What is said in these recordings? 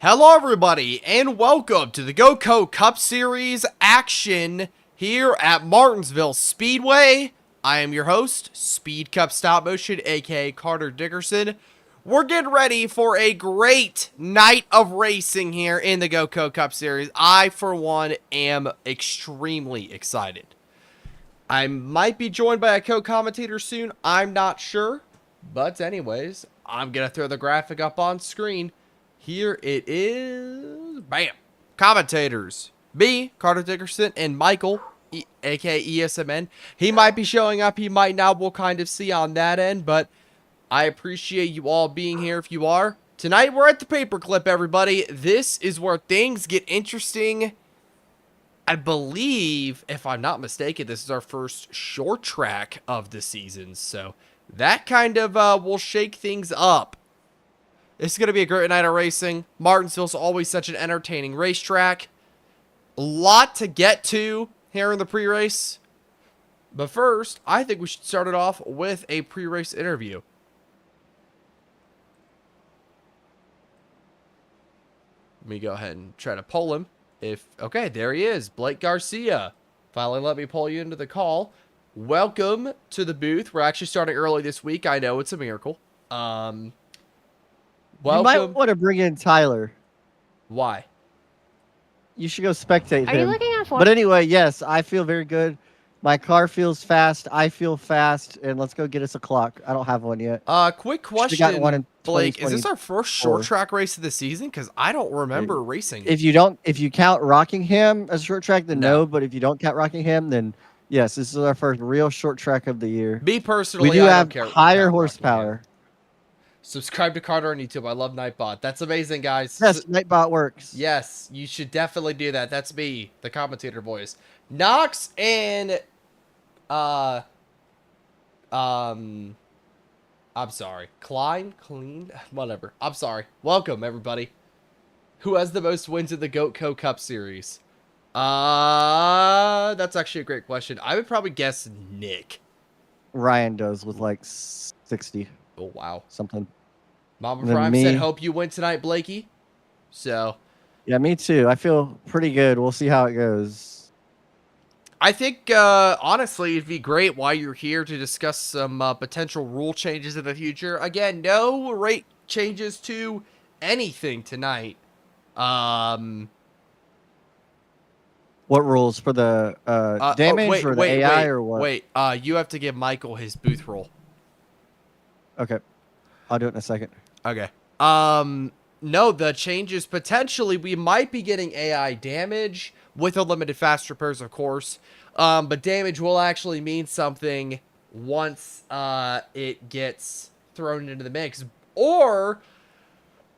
Hello everybody and welcome to the Goatco Cup Series action here at Martinsville Speedway. I am your host, Speed Cup Stop Motion, aka Carter Dickerson. We're getting ready for a great night of racing here in the Goatco Cup Series. I, for one, am extremely excited. I might be joined by a co-commentator soon, I'm not sure. But anyways, I'm going to throw the graphic up on screen. Here it is. Bam. Commentators. Me, Carter Dickerson, and Michael, aka ESMN. He might be showing up. He might not. We'll kind of see on that end. But I appreciate you all being here if you are. Tonight we're at the paperclip, everybody. This is where things get interesting. I believe, if I'm not mistaken, this is our first short track of the season. So that kind of will shake things up. This is going to be a great night of racing. Martinsville's always such an entertaining racetrack. A lot to get to here in the pre-race. But first, I think we should start it off with a pre-race interview. Let me go ahead and try to pull him. Okay, there he is. Blake Garcia. Finally let me pull you into the call. Welcome to the booth. We're actually starting early this week. I know, it's a miracle. Welcome. You might want to bring in Tyler. Why? You should go spectate him. Are you looking at Ford? But anyway, yes, I feel very good. My car feels fast. I feel fast. And let's go get us a clock. I don't have one yet. Quick question, Blake. Is this our first short track race of the season? Because I don't remember racing. If you count Rockingham as a short track, then no. But if you don't count Rockingham, then yes, this is our first real short track of the year. Me personally, we do have higher horsepower. Subscribe to Carter on YouTube. I love Nightbot. That's amazing, guys. Yes, Nightbot works. Yes, you should definitely do that. That's me, the commentator voice. Knox and I'm sorry. Clean, whatever. I'm sorry. Welcome, everybody. Who has the most wins in the Goatco Cup Series? That's actually a great question. I would probably guess Nick. Ryan does with like 60. Oh, wow. Something. Mama Prime said, hope you win tonight, Blakey. So. Yeah, me too. I feel pretty good. We'll see how it goes. I think, honestly, it'd be great while you're here to discuss some potential rule changes in the future. Again, no rate changes to anything tonight. What rules for the damage or the AI or what? Wait, you have to give Michael his booth roll. Okay. I'll do it in a second. Okay. No, the changes, potentially, we might be getting AI damage with unlimited fast repairs, of course. But damage will actually mean something once it gets thrown into the mix. Or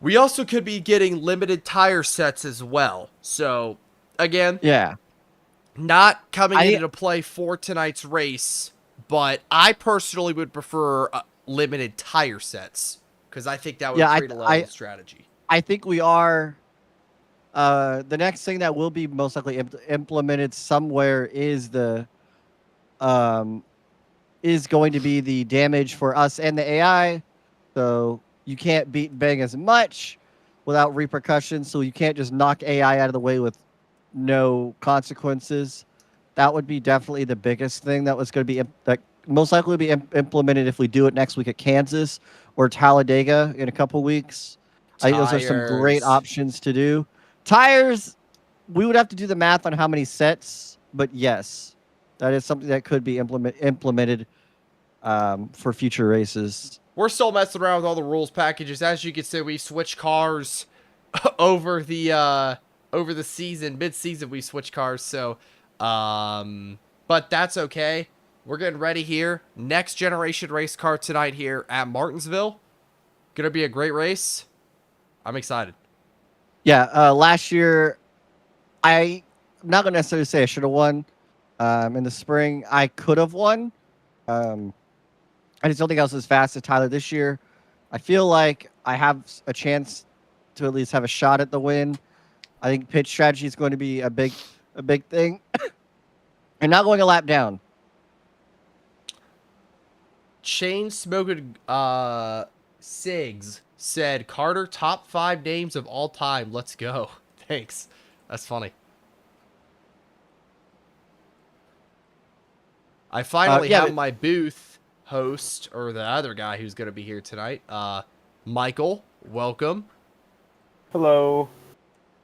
we also could be getting limited tire sets as well. So, again, yeah, not coming into play for tonight's race, but I personally would prefer limited tire sets because I think that would create a level strategy. I think we are. The next thing that will be most likely implemented somewhere is the is going to be the damage for us and the AI. So you can't beat bang as much without repercussions. So you can't just knock AI out of the way with no consequences. That would be definitely the biggest thing that was going to be that most likely be implemented if we do it next week at Kansas or Talladega in a couple weeks. I think those are some great options to do. Tires, we would have to do the math on how many sets, but yes, that is something that could be implemented for future races. We're still messing around with all the rules packages. As you can see, we switch cars over the season, mid-season. We switch cars, so but that's okay. We're getting ready here. Next generation race car tonight here at Martinsville. Gonna be a great race. I'm excited. Yeah, last year, I'm not going to necessarily say I should have won. In the spring, I could have won. I just don't think I was as fast as Tyler this year. I feel like I have a chance to at least have a shot at the win. I think pitch strategy is going to be a big thing. And not going a lap down. Chain smoking cigs said, Carter, top 5 names of all time. Let's go. Thanks. That's funny. I finally have my booth host, or the other guy who's going to be here tonight. Michael, welcome. Hello.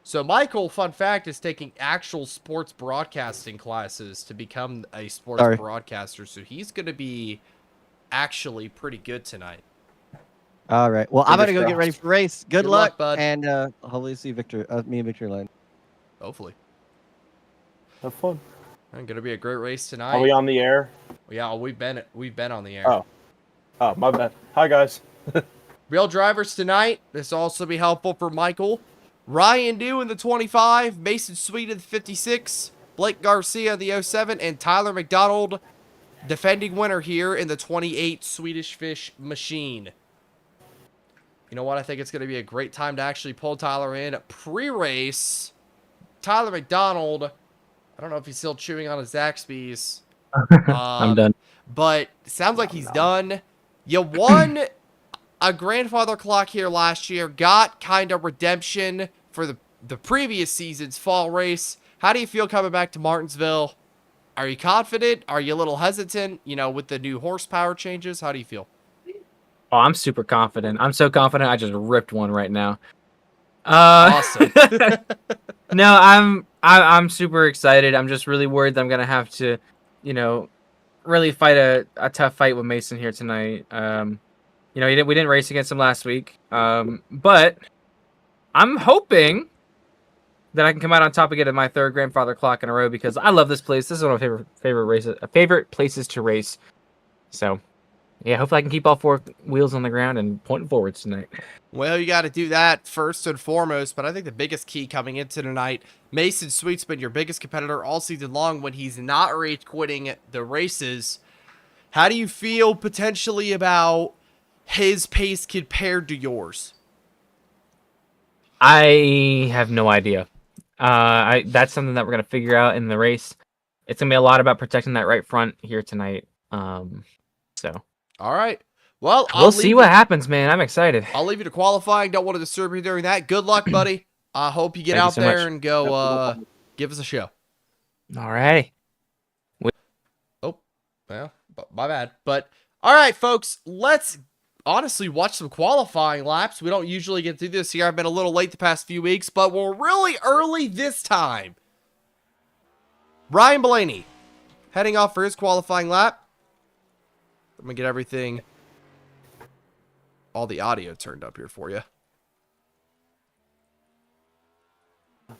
So Michael, fun fact, is taking actual sports broadcasting classes to become a sports broadcaster. So he's going to be actually pretty good tonight. All right. Well, I'm going to go get ready for the race. Good luck, bud. And hopefully see me and Victor line. Hopefully. Have fun. It's going to be a great race tonight. Are we on the air? Yeah, we've been on the air. Oh, my bad. Hi, guys. Real drivers tonight. This will also be helpful for Michael. Ryan Dew in the 25, Mason Sweet in the 56, Blake Garcia in the 07, and Tyler McDonald, defending winner here in the 28 Swedish Fish Machine. You know what? I think it's going to be a great time to actually pull Tyler in. Pre-race, Tyler McDonald, I don't know if he's still chewing on his Zaxby's. I'm done. But it sounds like he's done. You won a grandfather clock here last year, got kind of redemption for the previous season's fall race. How do you feel coming back to Martinsville? Are you confident? Are you a little hesitant, with the new horsepower changes? How do you feel? Oh, I'm super confident. I'm so confident I just ripped one right now. Awesome. No, I'm super excited. I'm just really worried that I'm going to have to, really fight a tough fight with Mason here tonight. We didn't race against him last week, but I'm hoping that I can come out on top again at my 3rd grandfather clock in a row because I love this place. This is one of my favorite places to race. So, yeah, hopefully I can keep all 4 wheels on the ground and pointing forwards tonight. Well, you got to do that first and foremost, but I think the biggest key coming into tonight, Mason Sweet's been your biggest competitor all season long when he's not rage quitting the races. How do you feel potentially about his pace compared to yours? I have no idea. That's something that we're going to figure out in the race. It's going to be a lot about protecting that right front here tonight. So. All right. Well, we'll see what happens, man. I'm excited. I'll leave you to qualifying. Don't want to disturb you during that. Good luck, buddy. I hope you get out there and go give us a show. All right. Oh, well, my bad. But, all right, folks, let's honestly watch some qualifying laps. We don't usually get through this here. I've been a little late the past few weeks, but we're really early this time. Ryan Blaney heading off for his qualifying lap. I'm going to get everything, all the audio turned up here for you.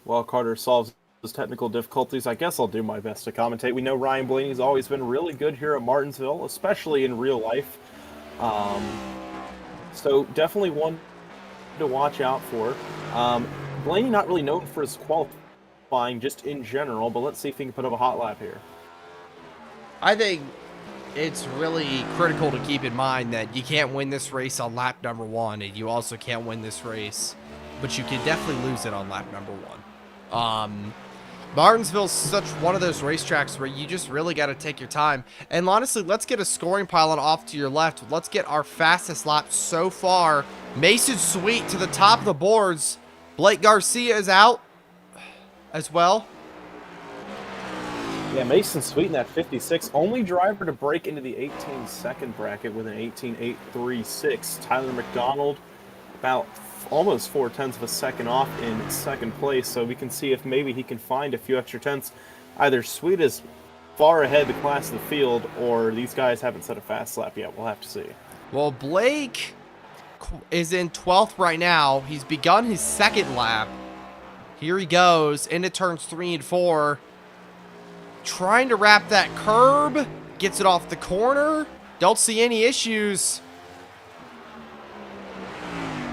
While Carter solves his technical difficulties, I guess I'll do my best to commentate. We know Ryan Blaney's always been really good here at Martinsville, especially in real life. So definitely one to watch out for. Blaney not really known for his qualifying just in general, but let's see if he can put up a hot lap here. I think it's really critical to keep in mind that you can't win this race on lap number 1, and you also can't win this race, but you can definitely lose it on lap number 1. Martinsville's such one of those racetracks where you just really got to take your time. And honestly, let's get a scoring pylon off to your left. Let's get our fastest lap so far. Mason Sweet to the top of the boards. Blake Garcia is out as well. Yeah, Mason Sweet in that 56. Only driver to break into the 18-second bracket with an 18.836. Tyler McDonald about almost 0.4 of a second off in 2nd place, so we can see if maybe he can find a few extra tenths. Either Sweet is far ahead the class of the field, or these guys haven't set a fast lap yet. We'll have to see. Well, Blake is in 12th right now. He's begun his 2nd lap. Here he goes into turns 3 and 4. Trying to wrap that curb. Gets it off the corner. Don't see any issues.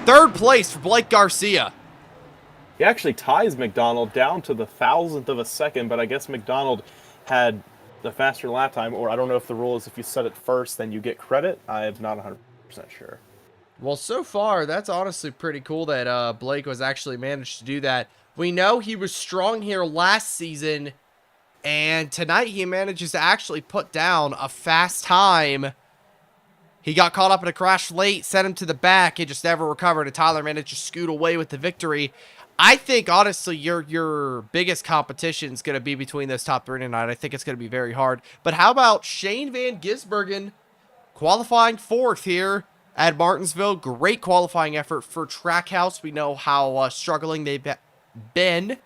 3rd place for Blake Garcia. He actually ties McDonald down to the 1,000th of a second, but I guess McDonald had the faster lap time, or I don't know if the rule is if you set it first, then you get credit. I'm not 100% sure. Well, so far, that's honestly pretty cool that Blake was actually managed to do that. We know he was strong here last season, and tonight he manages to actually put down a fast time He got caught up in a crash late, sent him to the back, and just never recovered, and Tyler managed to scoot away with the victory. I think, honestly, your biggest competition is going to be between those top 3 tonight. I think it's going to be very hard. But how about Shane Van Gisbergen qualifying 4th here at Martinsville? Great qualifying effort for Trackhouse. We know how struggling they've been.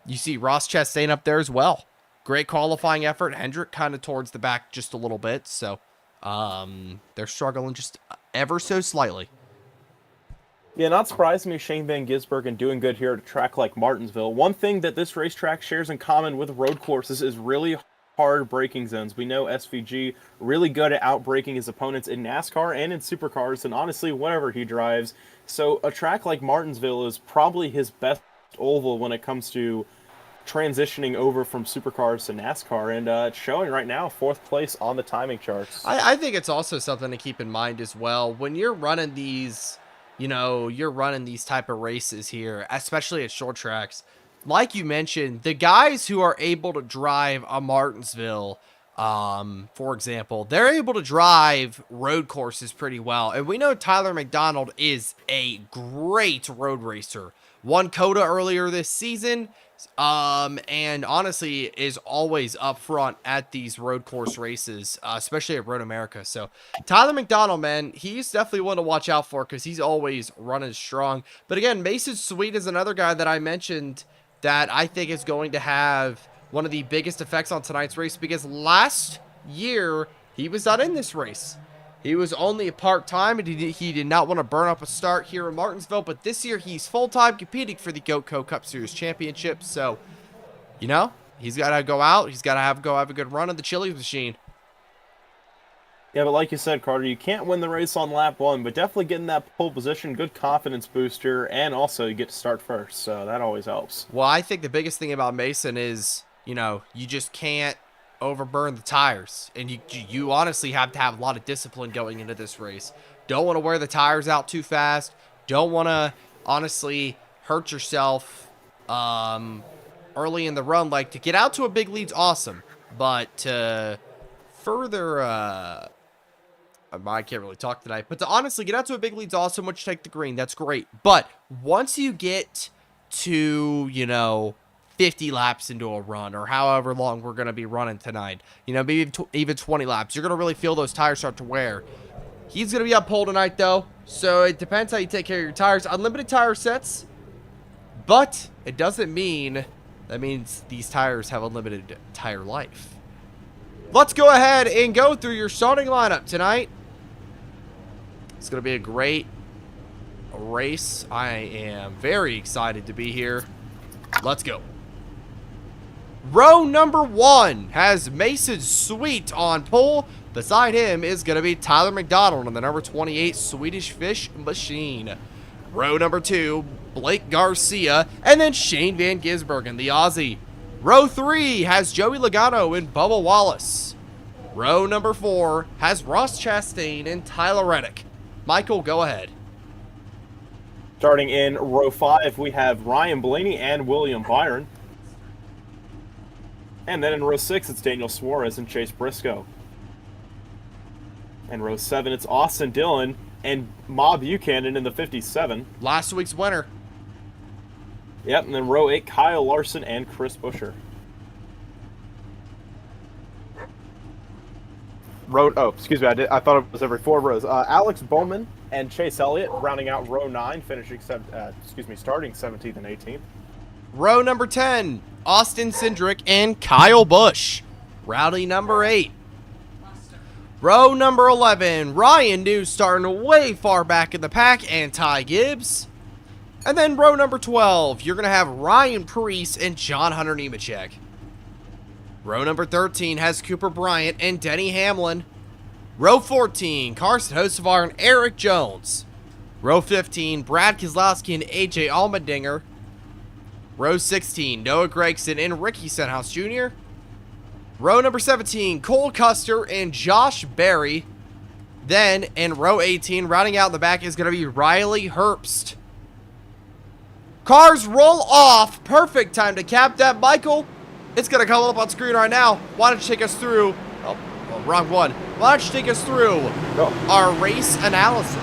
You see Ross Chastain up there as well. Great qualifying effort. Hendrick kind of towards the back just a little bit. So they're struggling just ever so slightly. Yeah, not surprising me, Shane Van Gisbergen doing good here at a track like Martinsville. One thing that this racetrack shares in common with road courses is really hard braking zones. We know SVG really good at outbraking his opponents in NASCAR and in supercars, and honestly, whatever he drives. So a track like Martinsville is probably his best oval when it comes to transitioning over from supercars to NASCAR, and it's showing right now 4th place on the timing charts. I think it's also something to keep in mind as well. When you're running these, you're running these type of races here, especially at short tracks, like you mentioned, the guys who are able to drive a Martinsville, for example, they're able to drive road courses pretty well. And we know Tyler McDonald is a great road racer. Won COTA earlier this season, and honestly is always up front at these road course races, especially at Road America. So Tyler McDonald, man, he's definitely one to watch out for because he's always running strong. But again, Mason Sweet is another guy that I mentioned that I think is going to have one of the biggest effects on tonight's race, because last year he was not in this race. He was only a part-time, and he did not want to burn up a start here in Martinsville. But this year, he's full-time competing for the Goatco Cup Series Championship. So, he's got to go out. He's got to go have a good run of the chili machine. Yeah, but like you said, Carter, you can't win the race on lap 1, but definitely getting that pole position, good confidence booster, and also you get to start first, so that always helps. Well, I think the biggest thing about Mason is, you just can't overburn the tires, and you honestly have to have a lot of discipline going into this race. Don't want to wear the tires out too fast. Don't want to honestly hurt yourself early in the run. Like, to get out to a big lead's awesome, but to further I can't really talk tonight, but to honestly get out to a big lead's awesome. Once you take the green, that's great. But once you get to 50 laps into a run, or however long we're going to be running tonight, maybe even 20 laps, you're going to really feel those tires start to wear. He's going to be up pole tonight, though, so it depends how you take care of your tires. Unlimited tire sets, but it doesn't mean that means these tires have unlimited tire life. Let's go ahead and go through your starting lineup tonight. It's going to be a great race. I am very excited to be here. Let's go. Row number 1 has Mason Sweet on pole. Beside him is going to be Tyler McDonald on the number 28 Swedish Fish Machine. Row number 2, Blake Garcia, and then Shane Van Gisbergen, the Aussie. Row 3 has Joey Logano and Bubba Wallace. Row number 4 has Ross Chastain and Tyler Reddick. Michael, go ahead. Starting in row 5, we have Ryan Blaney and William Byron. And then in row 6, it's Daniel Suarez and Chase Briscoe. In row 7, it's Austin Dillon and Ma Buchanan in the 57. Last week's winner. Yep, and then row 8, Kyle Larson and Chris Buescher. I thought it was every 4 rows. Alex Bowman and Chase Elliott rounding out row 9, starting 17th and 18th. Row number 10, Austin Cindric and Kyle Busch. Rowdy number 8. Row number 11, Ryan New starting way far back in the pack, and Ty Gibbs. And then row number 12, you're going to have Ryan Preece and John Hunter Nemechek. Row number 13 has Cooper Bryant and Denny Hamlin. Row 14, Carson Hocevar and Eric Jones. Row 15, Brad Keselowski and AJ Allmendinger. Row 16, Noah Gragson and Ricky Stenhouse Jr. Row number 17, Cole Custer and Josh Berry. Then, in row 18, rounding out in the back is going to be Riley Herbst. Cars roll off. Perfect time to cap that, Michael. It's going to come up on screen right now. Why don't you take us through wrong one. Why don't you take us through our race analysis?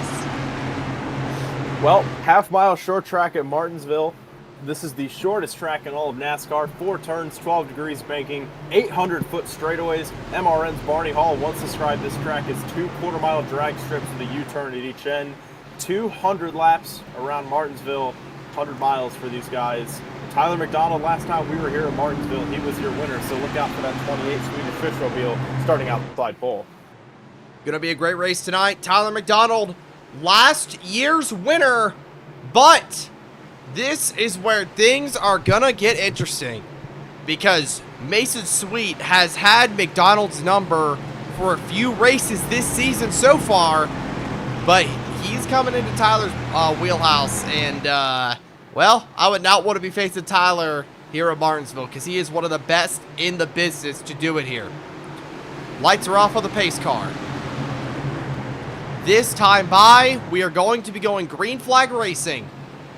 Well, half-mile short track at Martinsville. This is the shortest track in all of NASCAR. 4 turns, 12 degrees banking, 800-foot straightaways. MRN's Barney Hall once described this track as 2 quarter-mile drag strips with a U-turn at each end. 200 laps around Martinsville, 100 miles for these guys. Tyler McDonald, last time we were here at Martinsville, he was your winner, so look out for that 28 Swedish Fishmobile starting out the side pole. Gonna be a great race tonight. Tyler McDonald, last year's winner, but this is where things are gonna get interesting because Mason Sweet has had McDonald's number for a few races this season so far, but he's coming into Tyler's wheelhouse, and well, I would not want to be facing Tyler here at Martinsville because he is one of the best in the business to do it here. Lights are off on the pace car. This time by, we are going to be going green flag racing.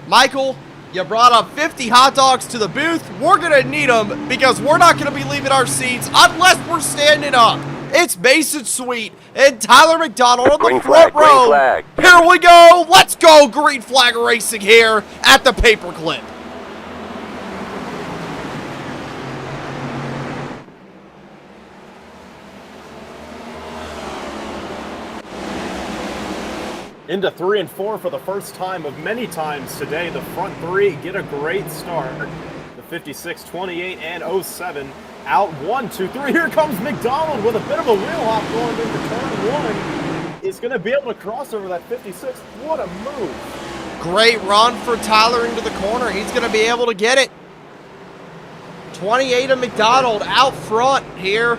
Michael, you brought up 50 hot dogs to the booth. We're going to need them because we're not going to be leaving our seats unless we're standing up. It's Mason Sweet and Tyler McDonald on the front row. Here we go. Let's go green flag racing here at the Paperclip. Into 3 and 4 for the first time of many times today. The front 3 get a great start. The 56, 28, and 07 out 1, 2, 3. Here comes McDonald with a bit of a wheel hop going into turn 1. Is going to be able to cross over that 56. What a move. Great run for Tyler into the corner. He's going to be able to get it. 28 of McDonald out front here.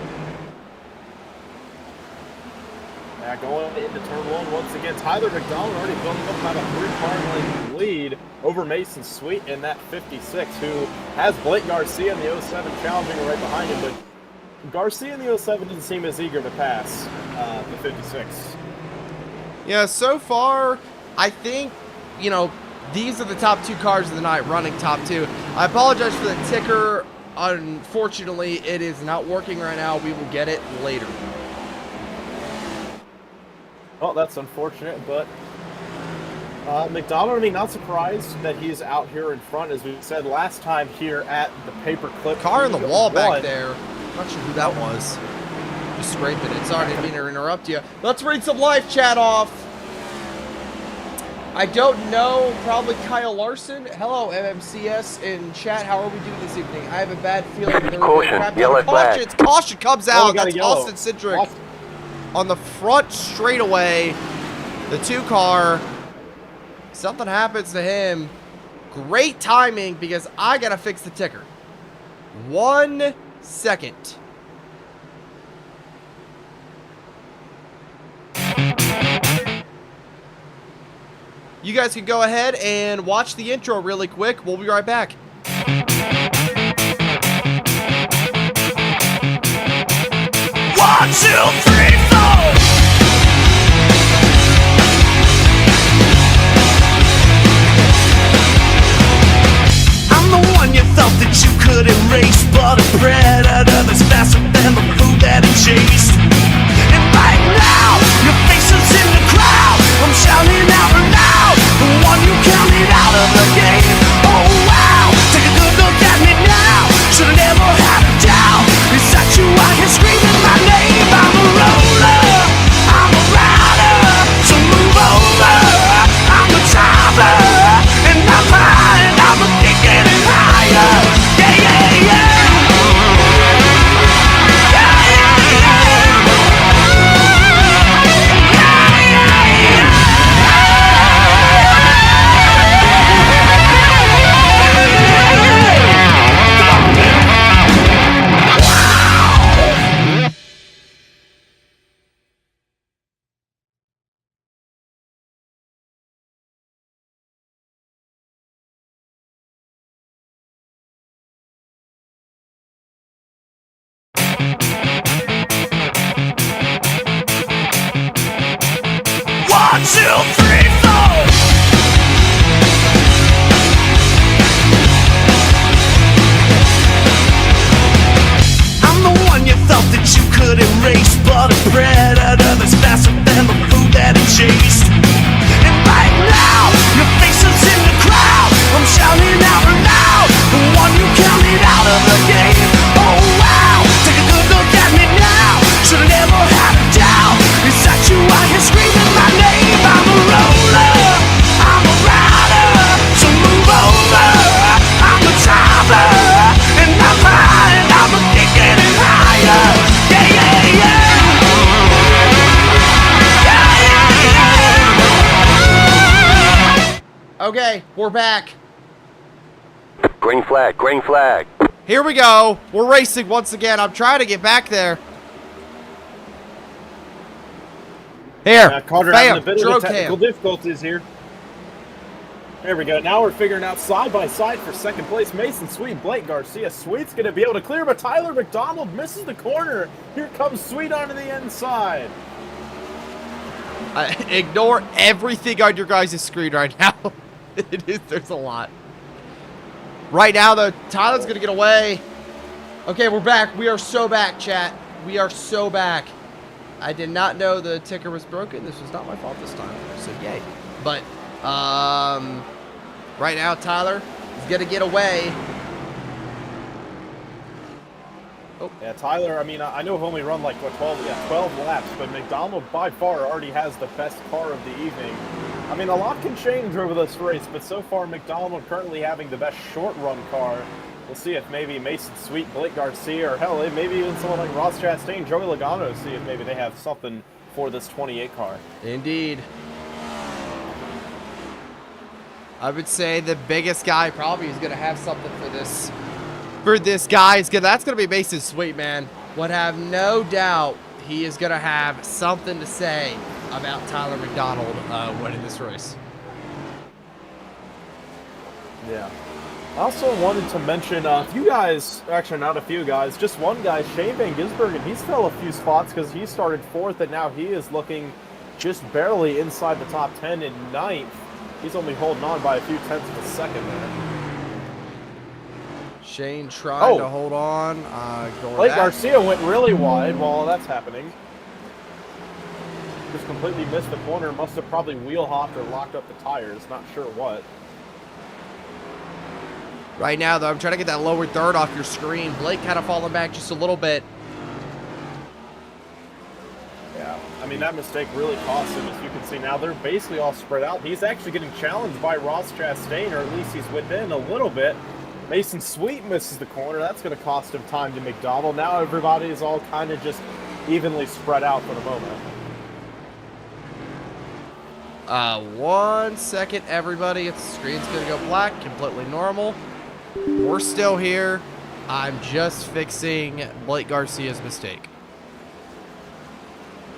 Going into turn 1 once again. Tyler McDonald already building up about a 3-car length lead over Mason Sweet in that 56, who has Blake Garcia in the 07 challenging right behind him, but Garcia in the 07 doesn't seem as eager to pass the 56. Yeah, so far, I think, you know, these are the top 2 cars of the night, running top 2. I apologize for the ticker. Unfortunately, it is not working right now. We will get it later. Well, that's unfortunate, but McDonald, I mean, not surprised that he's out here in front, as we said last time here at the Paperclip. Car in the wall back there. I'm not sure who that was. Just scraping it. Sorry, didn't mean to interrupt you. Let's read some live chat off. I don't know. Probably Kyle Larson. Hello, MMCS in chat. How are we doing this evening? I have a bad feeling. Caution. Yellow flag. Caution comes out. That's yellow. Austin Cindric. On the front straightaway, the 2-car, something happens to him. Great timing because I gotta fix the ticker. 1 second. You guys can go ahead and watch the intro really quick. We'll be right back. 1, 2, 3, 4. I'm the one you thought that you couldn't race, but a predator that's faster than the food that it chased. And right now, your face is in the crowd. I'm shouting out loud, the one you counted out of the game. Oh wow, take a good look at me now. Should've never had a doubt. Is that you out here screaming my name? I'm a roller, I'm a rider, so move over. I'm a driver, and I'm high, and I'm a kicking it higher. Yeah, yeah, yeah. Okay, we're back. Green flag, green flag. Here we go. We're racing once again. I'm trying to get back there. Here, Carter bam, having a bit drove of technical cam. difficulties here. There we go. Now we're figuring out side by side for second place. Mason Sweet, Blake Garcia. Sweet's going to be able to clear, but Tyler McDonald misses the corner. Here comes Sweet onto the inside. Ignore everything on your guys' screen right now. There's a lot. Right now, though, Tyler's going to get away. Okay, we're back. We are so back, chat. We are so back. I did not know the ticker was broken. This was not my fault this time. So, yay. But, right now, Tyler is going to get away. Oh. Yeah, Tyler, I mean, I know I've only run like, what, 12 laps, but McDonald by far already has the best car of the evening. I mean, a lot can change over this race, but so far McDonald currently having the best short-run car. We'll see if maybe Mason Sweet, Blake Garcia, or hell, maybe even someone like Ross Chastain, Joey Logano, see if maybe they have something for this 28 car. Indeed. I would say the biggest guy probably is going to have something for this. That's going to be Mason Sweet, man. Would have no doubt he is going to have something to say about Tyler McDonald winning this race. Yeah. I also wanted to mention a few guys, actually not a few guys, just one guy, Shane Van Gisbergen. He's fell a few spots because he started 4th, and now he is looking just barely inside the top 10 in 9th. He's only holding on by a few tenths of a second there. Shane trying to hold on. Blake Garcia went really wide while that's happening. Just completely missed the corner. Must have probably wheel hopped or locked up the tires. Not sure what. Right now, though, I'm trying to get that lower third off your screen. Blake kind of falling back just a little bit. Yeah, I mean, that mistake really cost him. As you can see now, they're basically all spread out. He's actually getting challenged by Ross Chastain, or at least he's within a little bit. Mason Sweet misses the corner. That's going to cost him time to McDonald. Now everybody is all kind of just evenly spread out for the moment. 1 second, everybody. The screen's going to go black. Completely normal. We're still here. I'm just fixing Blake Garcia's mistake.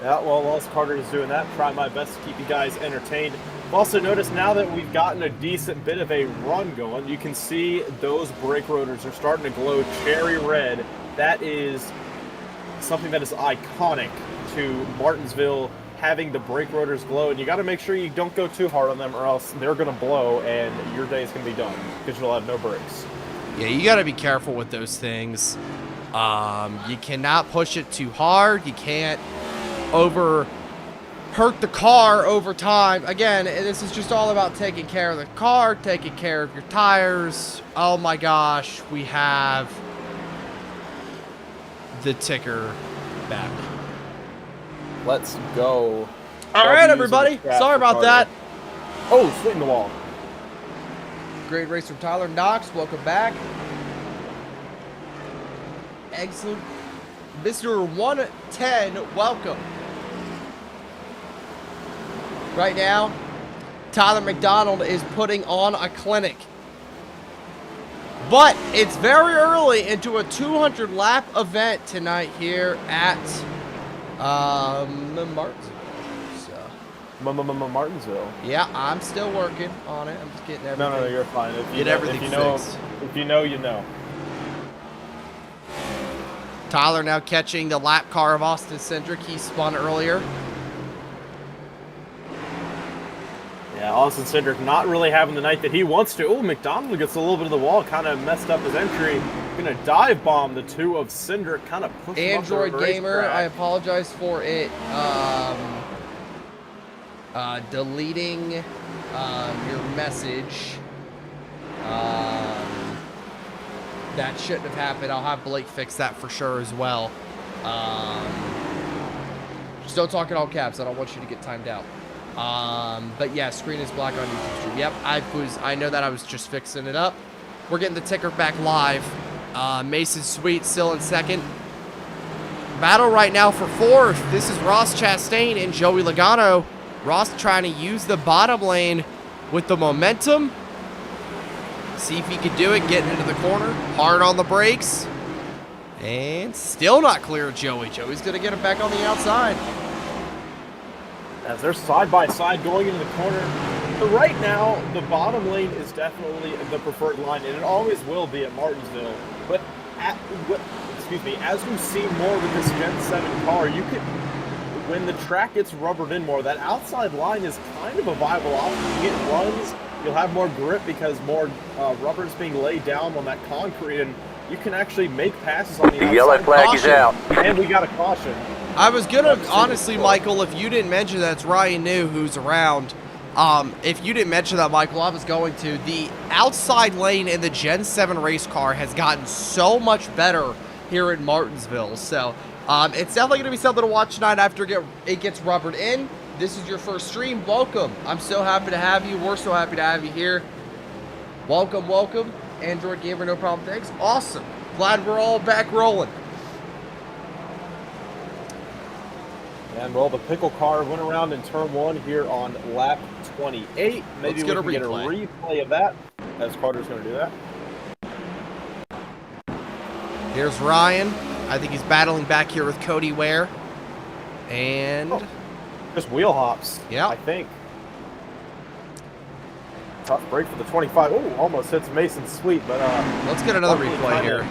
Yeah, well, whilst Carter is doing that, try my best to keep you guys entertained. I've also noticed now that we've gotten a decent bit of a run going, you can see those brake rotors are starting to glow cherry red. That is something that is iconic to Martinsville, having the brake rotors glow, and you got to make sure you don't go too hard on them or else they're going to blow and your day is going to be done because you'll have no brakes. Yeah, you got to be careful with those things. You cannot push it too hard. You can't hurt the car over time. Again, this is just all about taking care of the car, taking care of your tires. Oh my gosh, we have the ticker back. Let's go. All right, everybody. Sorry about that. Oh, sweet in the wall. Great race from Tyler Knox. Welcome back. Excellent. Mr. 110, welcome. Right now, Tyler McDonald is putting on a clinic. But it's very early into a 200-lap event tonight here at Martinsville. Yeah, I'm still working on it. I'm just getting everything. No, you're fine. Get everything fixed. If you know, you know. Tyler now catching the lap car of Austin Cindric. He spun earlier. Yeah, Austin Cindric not really having the night that he wants to. Oh, McDonald gets a little bit of the wall, kind of messed up his entry. Gonna dive bomb the two of Cindric, kind of push him up the Android Gamer, racetrack. I apologize for it. Deleting your message. That shouldn't have happened. I'll have Blake fix that for sure as well. Just don't talk in all caps. I don't want you to get timed out. But yeah, screen is black on YouTube stream. Yep, I know that. I was just fixing it up. We're getting the ticker back live. Mason Sweet still in second. Battle right now for fourth. This is Ross Chastain and Joey Logano. Ross trying to use the bottom lane with the momentum. See if he could do it, getting into the corner. Hard on the brakes. And still not clear of Joey. Joey's going to get him back on the outside. As they're side by side going into the corner. So right now, the bottom lane is definitely the preferred line, and it always will be at Martinsville. But as you see more with this Gen 7 car, you could, when the track gets rubbered in more, that outside line is kind of a viable option. You get runs, you'll have more grip because more rubber is being laid down on that concrete, and you can actually make passes on the outside. The yellow flag is out. And we got a caution. I was gonna, honestly, Michael, if you didn't mention that, it's Ryan New who's around. If you didn't mention that, Michael, I was going to. The outside lane in the Gen 7 race car has gotten so much better here in Martinsville. So, it's definitely going to be something to watch tonight after it gets rubbered in. This is your first stream. Welcome. I'm so happy to have you. We're so happy to have you here. Welcome, welcome. Android Gamer, no problem. Thanks. Awesome. Glad we're all back rolling. And well, the pickle car went around in turn 1 here on lap 28. Maybe we can get a replay of that, as Carter's going to do that. Here's Ryan. I think he's battling back here with Cody Ware. And just wheel hops. Yeah, I think. Tough break for the 25. Oh, almost hits Mason Sweet, but let's get another replay here.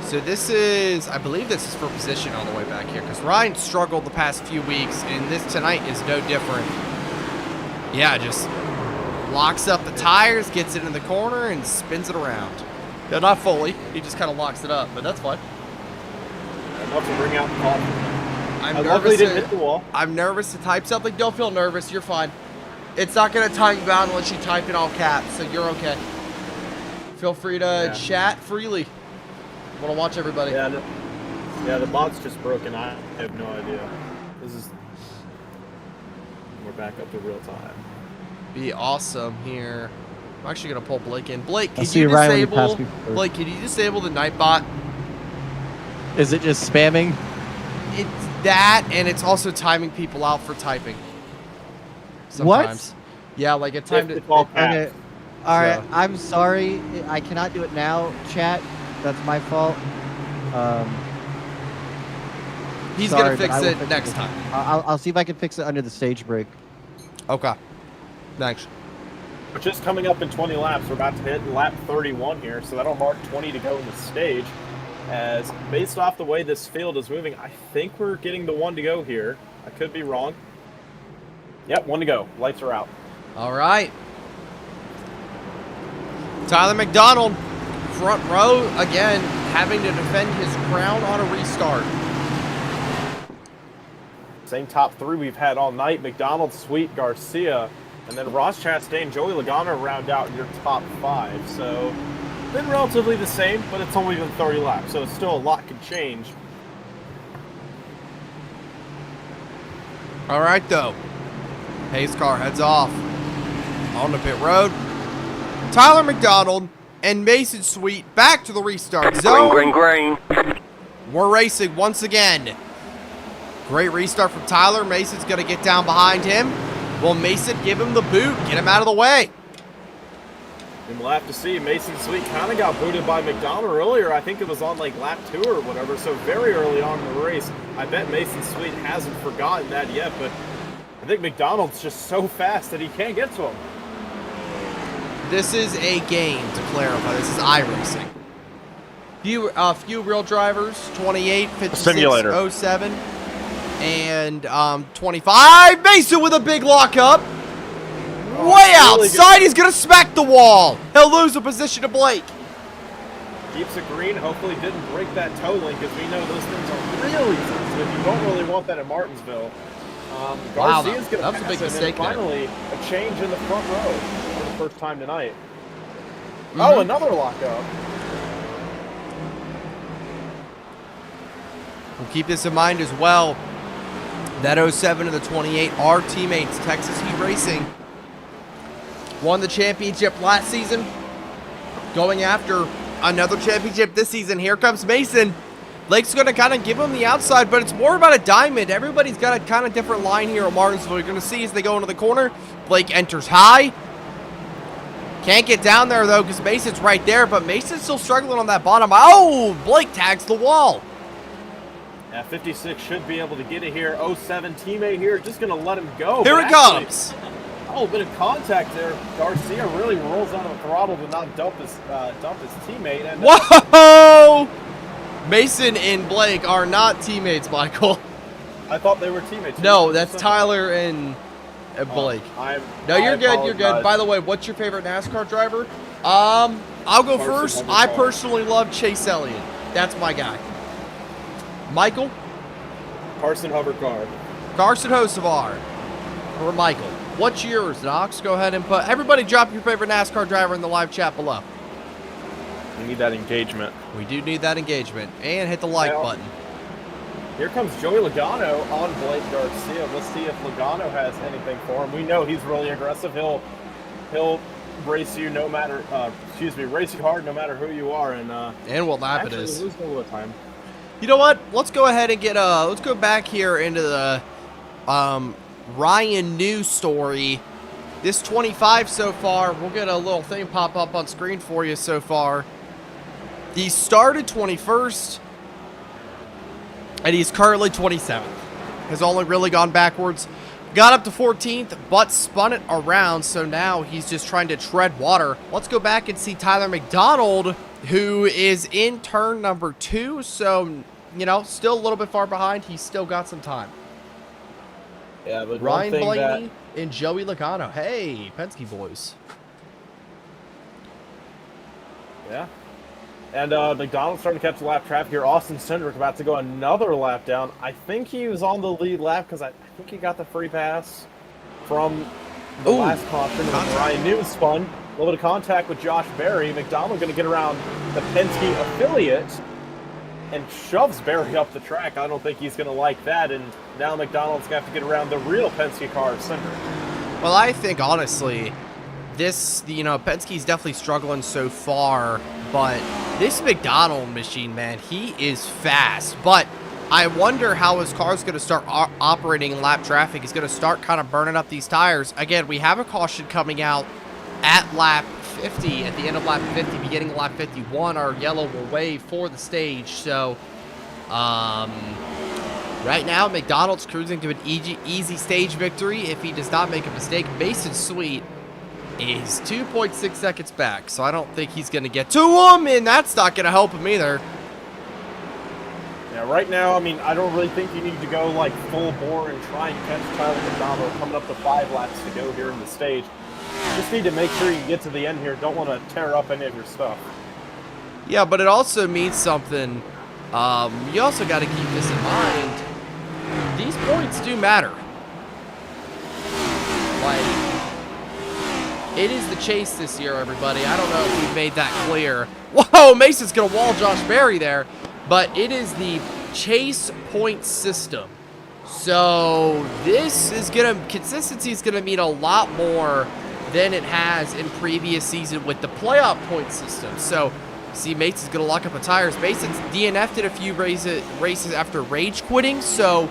So this is, I believe this is for position on the way back here, because Ryan struggled the past few weeks, and this tonight is no different. Yeah, just locks up the tires, gets it in the corner, and spins it around. No, not fully. He just kind of locks it up, but that's fine. Enough to bring out the call. I'm luckily didn't hit the wall. I'm nervous to type something. Don't feel nervous. You're fine. It's not going to time you out unless you type in all caps, so you're okay. Feel free to chat freely. I want to watch everybody. Yeah, the bot's just broken. I have no idea. We're back up to real time. Be awesome here. I'm actually going to pull Blake in. Blake, can you disable the Nightbot? Is it just spamming? It's that, and it's also timing people out for typing. Sometimes. What? Yeah, like it timed it. Okay. All right, I'm sorry. I cannot do it now, chat. That's my fault. He's going to fix it next time. I'll see if I can fix it under the stage break. Okay. Thanks. Which is coming up in 20 laps. We're about to hit lap 31 here, so that'll mark 20 to go in the stage. As based off the way this field is moving, I think we're getting the 1 to go here. I could be wrong. Yep, 1 to go. Lights are out. All right. Tyler McDonald, front row again, having to defend his crown on a restart. Same top 3 we've had all night. McDonald, Sweet, Garcia, and then Ross Chastain, Joey Logano round out your top 5. So, been relatively the same, but it's only been 30 laps, so still a lot can change. All right, though. Hayes car heads off on the pit road. Tyler McDonald and Mason Sweet back to the restart zone. Green. We're racing once again. Great restart from Tyler. Mason's going to get down behind him. Will Mason give him the boot? Get him out of the way. And we'll have to see. Mason Sweet kind of got booted by McDonald earlier. I think it was on like lap 2 or whatever, so very early on in the race. I bet Mason Sweet hasn't forgotten that yet, but I think McDonald's just so fast that he can't get to him. This is a game, to clarify. This is iRacing. Few real drivers, 28, 56, 07, and 25. Mason with a big lockup. Way outside, he's going to smack the wall. He'll lose the position to Blake. Keeps it green, hopefully didn't break that toe link, because we know those things are really sensitive. You don't really want that in Martinsville. Garcia's going to pass him, and finally a change in the front row for the first time tonight. Oh, another lockup. We'll keep this in mind as well. That 07 and the 28 are teammates. Texas Heat Racing won the championship last season, going after another championship this season. Here comes Mason. Blake's going to kind of give him the outside, but it's more about a diamond. Everybody's got a kind of different line here at Martinsville. You're going to see as they go into the corner, Blake enters high. Can't get down there, though, because Mason's right there, but Mason's still struggling on that bottom. Oh, Blake tags the wall. Yeah, 56 should be able to get it here. 07 teammate here, just going to let him go. Here But it comes. Oh, a bit of contact there. Garcia really rolls on the throttle to not dump his teammate. And Whoa! Mason and Blake are not teammates, Michael. I thought they were teammates. No, that's Tyler and Blake. No, you're good. You're good. By the way, what's your favorite NASCAR driver? I'll go first. I personally love Chase Elliott. That's my guy. Michael? Carson Hovercar. Carson Hocevar. Or Michael. What's yours, Knox? Go ahead and put... Everybody drop your favorite NASCAR driver in the live chat below. We need that engagement. We do need that engagement. And hit the like button. Here comes Joey Logano on Blake Garcia. Let's see if Logano has anything for him. We know he's really aggressive. He'll race you no matter... race you hard no matter who you are. And what lap it is. Lose a little time. You know what? Let's go ahead and get let's go back here into the Ryan New story. This 25 so far, we'll get a little thing pop up on screen for you so far. He started 21st, and he's currently 27th. Has only really gone backwards. Got up to 14th, but spun it around, so now he's just trying to tread water. Let's go back and see Tyler McDonald, who is in turn number 2, so, you know, still a little bit far behind. He's still got some time. Yeah, but Ryan Blaney and Joey Logano. Hey, Penske boys. Yeah. And McDonald's starting to catch lap traffic here. Austin Cindric about to go another lap down. I think he was on the lead lap because I think he got the free pass from the last caution when Ryan New spun. A little bit of contact with Josh Berry. McDonald going to get around the Penske affiliate and shoves Berry up the track. I don't think he's going to like that. And now McDonald's going to have to get around the real Penske car, Cindric. Well, I think, honestly, this, you know, Penske's definitely struggling so far, but this McDonald machine, man, he is fast. But I wonder how his car's going to start operating in lap traffic. He's going to start kind of burning up these tires. Again, we have a caution coming out at lap 50, at the end of lap 50, beginning of lap 51. Our yellow will wave for the stage. So, right now, McDonald's cruising to an easy stage victory if he does not make a mistake. Mason Sweet is 2.6 seconds back, so I don't think he's going to get to him, and that's not going to help him either. Yeah, right now, I mean, I don't really think you need to go, like, full bore and try and catch Tyler McDonald coming up to 5 laps to go here in the stage. You just need to make sure you get to the end here. Don't want to tear up any of your stuff. Yeah, but it also means something. You also got to keep this in mind. These points do matter. Like, it is the chase this year, everybody. I don't know if we've made that clear. Whoa, Mason's going to wall Josh Berry there. But it is the chase point system. So this is going to, consistency is going to mean a lot more than it has in previous season with the playoff point system. So, see, Mason's going to lock up the tires. Mason's DNF'd a few races after rage quitting, so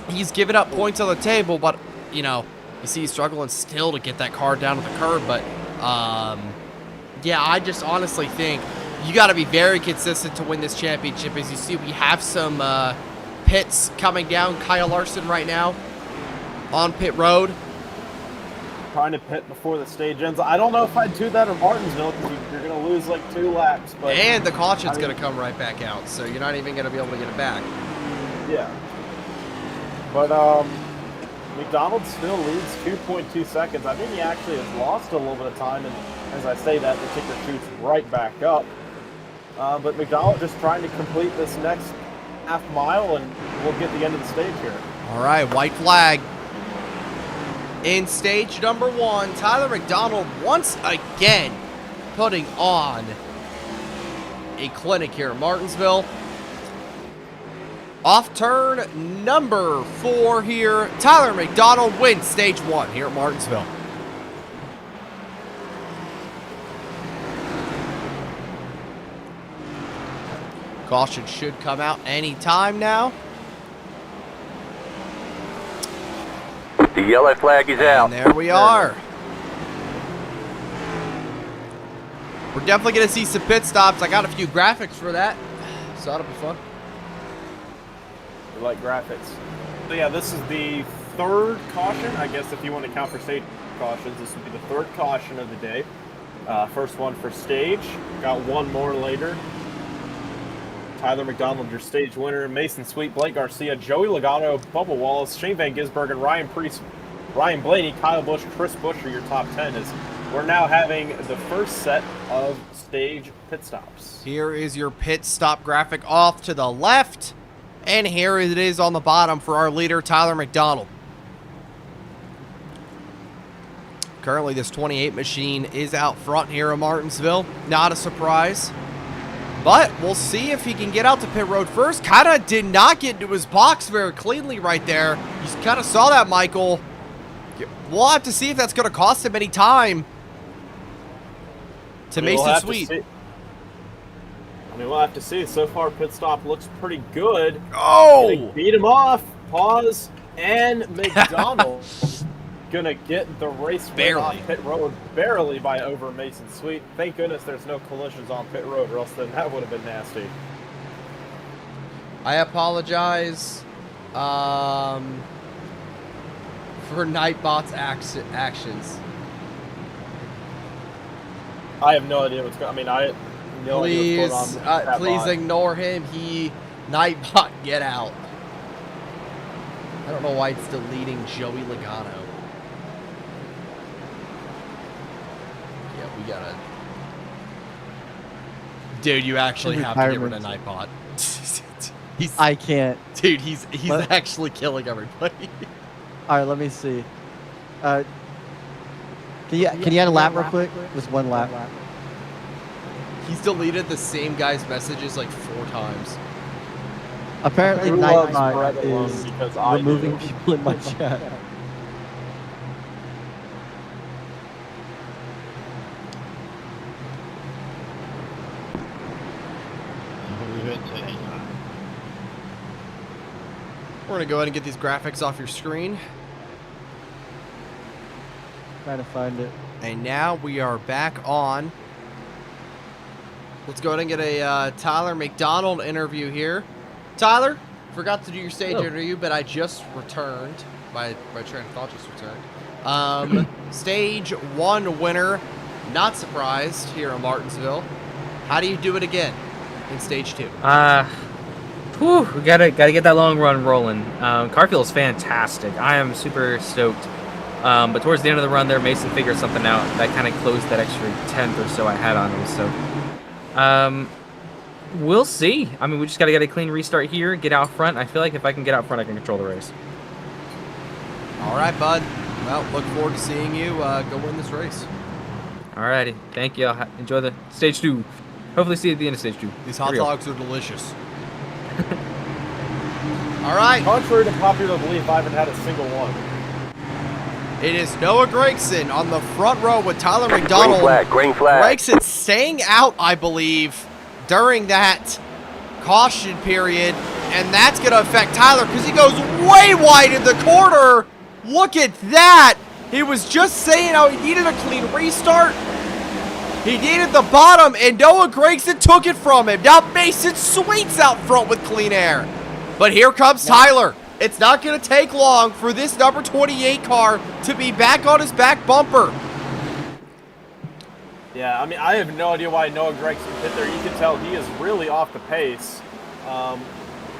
he's given up points on the table, but, you know, you see he's struggling still to get that car down to the curb. But, yeah, I just honestly think you got to be very consistent to win this championship. As you see, we have some pits coming down. Kyle Larson right now on pit road. Trying to pit before the stage ends. I don't know if I'd do that in Martinsville because you're going to lose like 2 laps. But and the caution's going to come right back out, so you're not even going to be able to get it back. Yeah. But McDonald still leads 2.2 seconds. I think he actually has lost a little bit of time, and as I say that, the ticker shoots right back up. But McDonald just trying to complete this next half mile, and we'll get the end of the stage here. All right, white flag. In stage number 1, Tyler McDonald once again putting on a clinic here at Martinsville. Off turn number 4 here, Tyler McDonald wins stage 1 here at Martinsville. Caution should come out any time now. The yellow flag is out. And there we are. We're definitely going to see some pit stops. I got a few graphics for that, so that'll be fun. We like graphics. So yeah, this is the third caution. I guess if you want to count for stage cautions, this would be the third caution of the day. First one for stage. Got one more later. Tyler McDonald, your stage winner. Mason Sweet, Blake Garcia, Joey Logano, Bubba Wallace, Shane Van Gisbergen, Ryan Priest, Ryan Blaney, Kyle Busch, Chris Buescher, your top 10 is. We're now having the first set of stage pit stops. Here is your pit stop graphic off to the left. And here it is on the bottom for our leader, Tyler McDonald. Currently, this 28 machine is out front here in Martinsville. Not a surprise. But we'll see if he can get out to pit road first. Kind of did not get into his box very cleanly right there. You kind of saw that, Michael. We'll have to see if that's going to cost him any time. To Mason Sweet. We'll have to see. So far, pit stop looks pretty good. Oh! Beat him off. Pause. And McDonald gonna get the race win off pit road barely by over Mason Sweet. Thank goodness there's no collisions on pit road, or else then that would have been nasty. I apologize for Nightbot's actions. I have no idea what's going on. I mean, I have no idea what's going on with that please bot. ignore him. Nightbot, get out. I don't know why it's deleting Joey Logano. Yeah, we gotta... Dude, you actually have to get rid of Nightbot. I can't. Dude, he's actually killing everybody. All right, let me see. Can you add a lap real quick? Just one lap. He's deleted the same guy's messages like 4 times. Apparently, Who loves Nightbot Brett alone is because I removing do. people in my chat. We're gonna go ahead and get these graphics off your screen. Trying to find it. And now we are back on. Let's go ahead and get a Tyler McDonald interview here. Tyler, forgot to do your stage interview, but I just returned. My train of thought just returned. Stage 1 winner. Not surprised here in Martinsville. How do you do it again in stage 2? We gotta get that long run rolling. Car feels fantastic. I am super stoked. But towards the end of the run there, Mason figured something out that kind of closed that extra 10th or so I had on him. So, we'll see. I mean, we just got to get a clean restart here, get out front. I feel like if I can get out front, I can control the race. All right, bud. Well, look forward to seeing you go win this race. Alrighty. Thank you. Enjoy the stage 2. Hopefully see you at the end of stage 2. These hot dogs are delicious. All right. Contrary to popular belief, I haven't had a single one. It is Noah Gregson on the front row with Tyler McDonald. Green flag. Gregson staying out, I believe, during that caution period. And that's going to affect Tyler because he goes way wide in the corner. Look at that. He was just saying how he needed a clean restart. He needed the bottom, and Noah Gregson took it from him. Now Mason Sweet's out front with clean air. But here comes Tyler. It's not going to take long for this number 28 car to be back on his back bumper. Yeah, I mean, I have no idea why Noah Gregson hit there. You can tell he is really off the pace.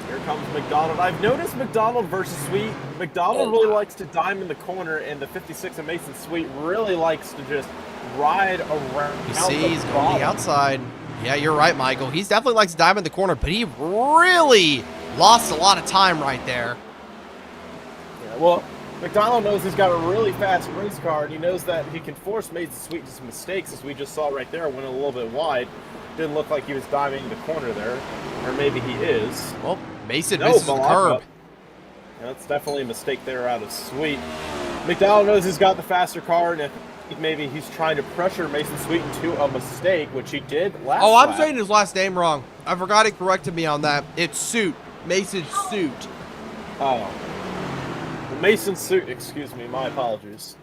Here comes McDonald. I've noticed McDonald versus Sweet. McDonald really likes to dime in the corner, and the 56 of Mason Sweet really likes to just ride around. You see, he's going the outside. Yeah, you're right, Michael. He definitely likes to dime in the corner, but he really lost a lot of time right there. Yeah, well, McDonald knows he's got a really fast race car, and he knows that he can force Mason Sweet to some mistakes, as we just saw right there, went a little bit wide. Didn't look like he was diving the corner there, or maybe he is. Well, Mason misses the curb. Yeah, that's definitely a mistake there out of Sweet. McDonald knows he's got the faster car, and if maybe he's trying to pressure Mason Sweet into a mistake, which he did last Oh, I'm lap. saying his last name wrong. I forgot he corrected me on that. It's Suit. Mason Suit. Oh. Mason Suit, excuse me, my apologies.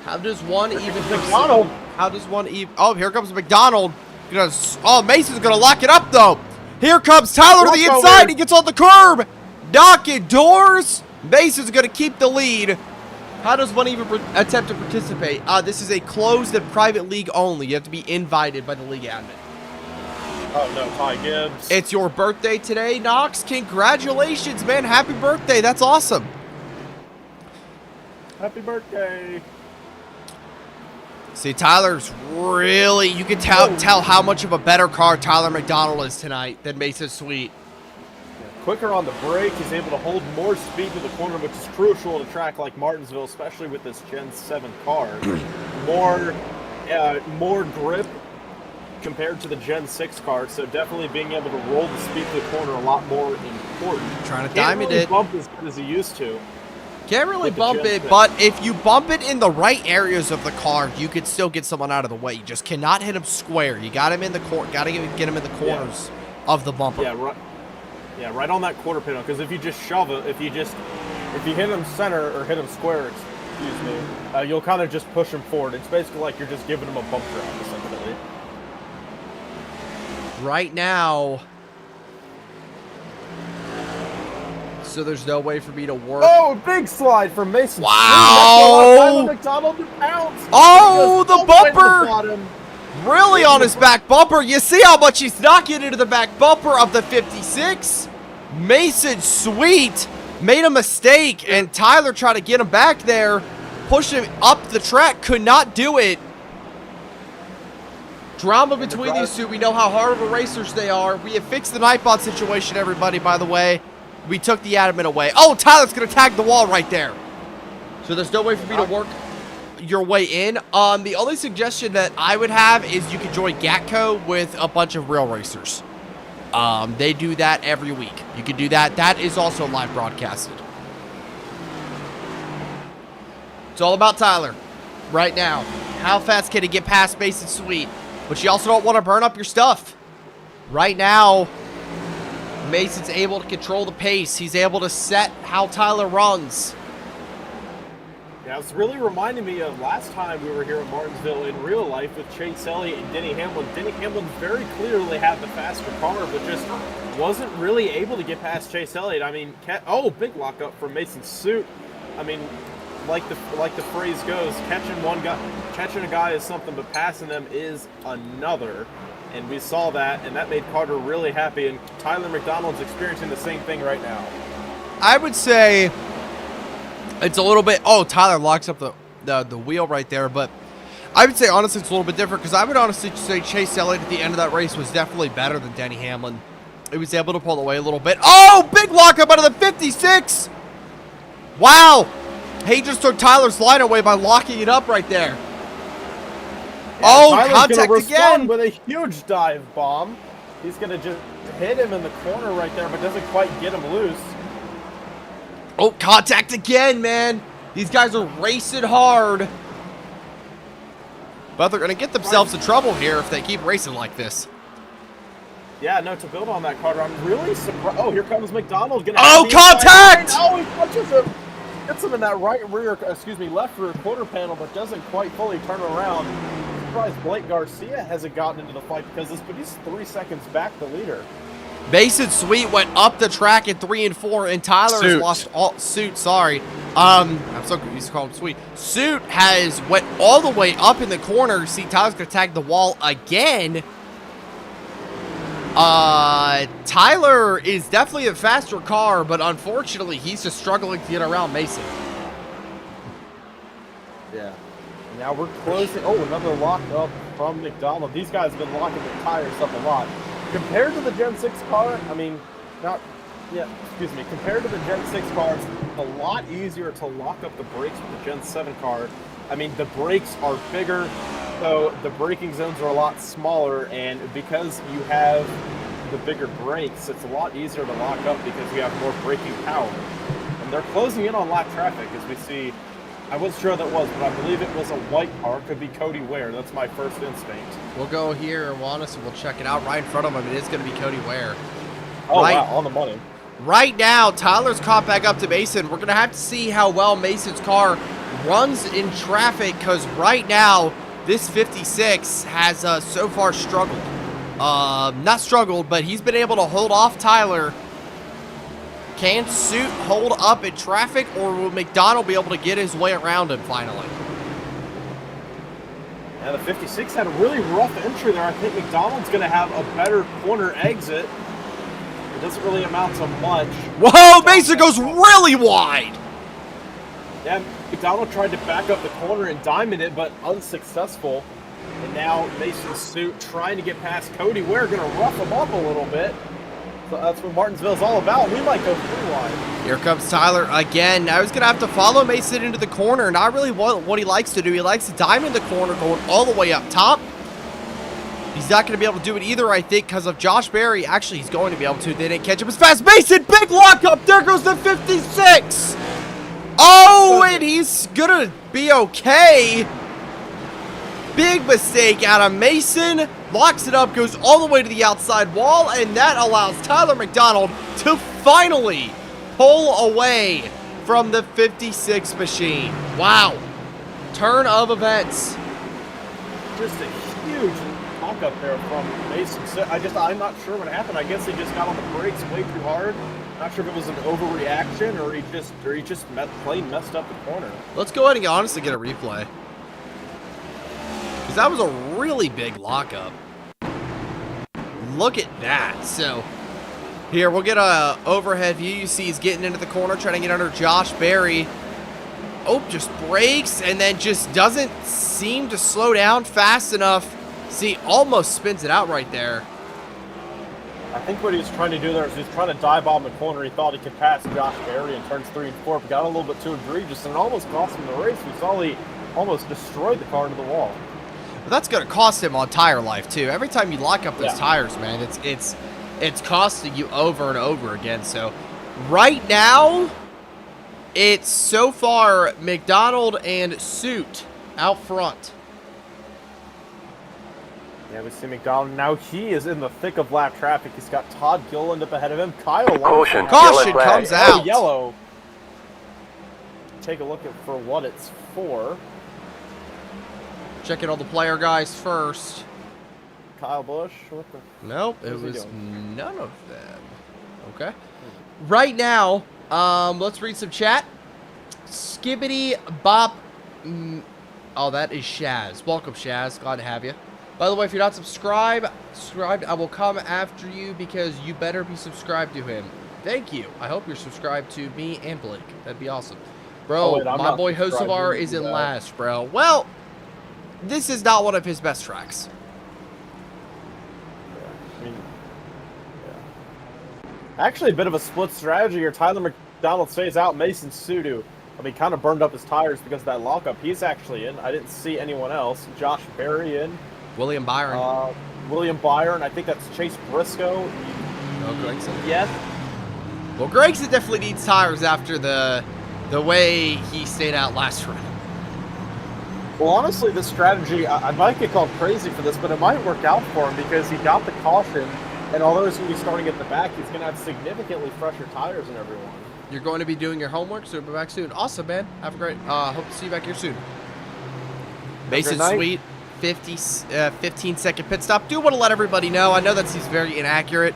How does one even... McDonald. How does one even... Oh, here comes McDonald. Oh, Mason's going to lock it up, though. Here comes Tyler to the inside. He gets on the curb. Knocking doors. Mason's going to keep the lead. How does one even attempt to participate? This is a closed and private league only. You have to be invited by the league admin. Oh, no, Ty Gibbs. It's your birthday today, Knox. Congratulations, man. Happy birthday. That's awesome. Happy birthday. See, Tyler's really... You can tell how much of a better car Tyler McDonald is tonight than Mason Sweet. Quicker on the brake, he's able to hold more speed to the corner, which is crucial at a track like Martinsville, especially with this Gen 7 car. More grip compared to the Gen 6 car, so definitely being able to roll the speed to the corner a lot more important. Trying to diamond really it. Bump as good as he used to. Can't really with the bump Gen it, 6. but if you bump it in the right areas of the car, you could still get someone out of the way. You just cannot hit him square. You got him in the get him in the corners of the bumper. Yeah, right. Yeah, right on that quarter panel. Because if you just shove it, if you hit him center or hit him square, excuse me, you'll kind of just push him forward. It's basically like you're just giving him a bump drive, essentially. Right now. So there's no way for me to work. Oh, big slide from Mason. Wow! McDonald to pounce. Oh, the Goes all way to bumper! bottom. Really on his back bumper. You see how much he's knocking into the back bumper of the 56? Mason Sweet made a mistake, and Tyler tried to get him back there, push him up the track, could not do it. Drama between these two. We know how hard of racers they are. We have fixed the Nightbot situation, everybody, by the way. We took the adamant away. Oh, Tyler's going to tag the wall right there. So there's no way for me to work your way in. The only suggestion that I would have is you could join Goatco with a bunch of real racers. They do that every week. You can do that. That is also live broadcasted. It's all about Tyler right now. How fast can he get past Mason Sweet? But you also don't want to burn up your stuff. Right now, Mason's able to control the pace. He's able to set how Tyler runs. Yeah, it's really reminding me of last time we were here at Martinsville in real life with Chase Elliott and Denny Hamlin. Denny Hamlin very clearly had the faster car, but just wasn't really able to get past Chase Elliott. I mean, big lockup from Mason Suit. I mean, like the phrase goes, catching a guy is something, but passing them is another. And we saw that, and that made Carter really happy. And Tyler McDonald's experiencing the same thing right now. I would say it's a little bit... Oh, Tyler locks up the wheel right there. But I would say, honestly, it's a little bit different. Because I would honestly say Chase Elliott at the end of that race was definitely better than Denny Hamlin. He was able to pull away a little bit. Oh, big lockup out of the 56. Wow. He just took Tyler's line away by locking it up right there. Yeah, oh, Tyler's contact gonna again. with a huge dive bomb. He's going to just hit him in the corner right there, but doesn't quite get him loose. Oh, contact again, man. These guys are racing hard. But they're going to get themselves in trouble here if they keep racing like this. Yeah, no, to build on that, Carter, I'm really surprised. Oh, here comes McDonald. Oh, contact! Oh, he punches him. Gets him in that left rear quarter panel, but doesn't quite fully turn around. I'm surprised Blake Garcia hasn't gotten into the fight because he's 3 seconds back the leader. Mason Sweet went up the track in 3 and 4, and Tyler has lost all... Suit, sorry. I'm so confused to call him Sweet. Suit went all the way up in the corner. See, Tyler's going to tag the wall again. Tyler is definitely a faster car, but unfortunately, he's just struggling to get around Mason. Yeah. Now we're closing. Oh, another lock up from McDonald. These guys have been locking the tires up a lot. Compared to the Gen 6 car, compared to the Gen 6 car, it's a lot easier to lock up the brakes with the Gen 7 car. I mean, the brakes are bigger, so the braking zones are a lot smaller, and because you have the bigger brakes, it's a lot easier to lock up because you have more braking power. And they're closing in on lap traffic, as we see. I wasn't sure that was, but I believe it was a white car. Could be Cody Ware. That's my first instinct. We'll go here, Juanis, and we'll check it out right in front of him. It is going to be Cody Ware. Oh, wow, on the money. Right now, Tyler's caught back up to Mason. We're going to have to see how well Mason's car runs in traffic, because right now, this 56 has so far struggled. Not struggled, but he's been able to hold off Tyler. Can Suit hold up in traffic, or will McDonald be able to get his way around him finally? Yeah, the 56 had a really rough entry there. I think McDonald's going to have a better corner exit. It doesn't really amount to much. Whoa, Mason goes really wide. Yeah, McDonald tried to back up the corner and diamond it, but unsuccessful. And now Mason Suit trying to get past Cody Ware, going to rough him up a little bit. So that's what Martinsville's all about. We might go through wide. Here comes Tyler again. Now he's going to have to follow Mason into the corner. Not really what he likes to do. He likes to diamond the corner, going all the way up top. He's not going to be able to do it either, I think, because of Josh Berry. Actually, he's going to be able to. They didn't catch him as fast. Mason, big lockup. There goes the 56. Oh, and he's going to be okay. Big mistake out of Mason. Locks it up, goes all the way to the outside wall, and that allows Tyler McDonald to finally pull away from the 56 machine. Wow. Turn of events. Just a huge knock up there from Mason. I'm not sure what happened. I guess he just got on the brakes way too hard. Not sure if it was an overreaction or he just plain messed up the corner. Let's go ahead and honestly get a replay. Because that was a really big lockup. Look at that. So, here, we'll get a overhead view. You see he's getting into the corner, trying to get under Josh Berry. Oh, just brakes and then just doesn't seem to slow down fast enough. See, almost spins it out right there. I think what he was trying to do there is he was trying to dive bomb the corner. He thought he could pass Josh Berry in turns 3 and 4, but got a little bit too egregious and it almost cost him the race. We saw he almost destroyed the car into the wall. But that's going to cost him on tire life, too. Every time you lock up those tires, man, it's costing you over and over again. So, right now, it's so far McDonald and Suit out front. Yeah, we see McDonald. Now he is in the thick of lap traffic. He's got Todd Gilliland up ahead of him. Kyle Caution. Caution Yellow comes flag. out. Yellow. Take a look at for what it's for. Checking all the player guys first. Kyle Busch. What the? Nope, it What's he was doing? none of them. Okay. Right now, let's read some chat. Skibbity Bop. Oh, that is Shaz. Welcome, Shaz. Glad to have you. By the way, if you're not subscribed, I will come after you because you better be subscribed to him. Thank you. I hope you're subscribed to me and Blake. That'd be awesome. Bro, Oh, wait, my boy Hosovar is in last, bro. Well, this is not one of his best tracks. I mean, actually, a bit of a split strategy here. Tyler McDonald stays out. Mason Sudu, kind of burned up his tires because of that lockup. He's actually in. I didn't see anyone else. Josh Berry in. William Byron. William Byron. I think that's Chase Briscoe. No, Gregson. Yes. Well, Gregson definitely needs tires after the way he stayed out last run. Well, honestly, this strategy, I might get called crazy for this, but it might work out for him because he got the caution, and although he's going to be starting at the back, he's going to have significantly fresher tires than everyone. You're going to be doing your homework, so we'll be back soon. Awesome, man. Have a great, hope to see you back here soon. Mason Sweet, 15-second pit stop. Do want to let everybody know, I know that seems very inaccurate.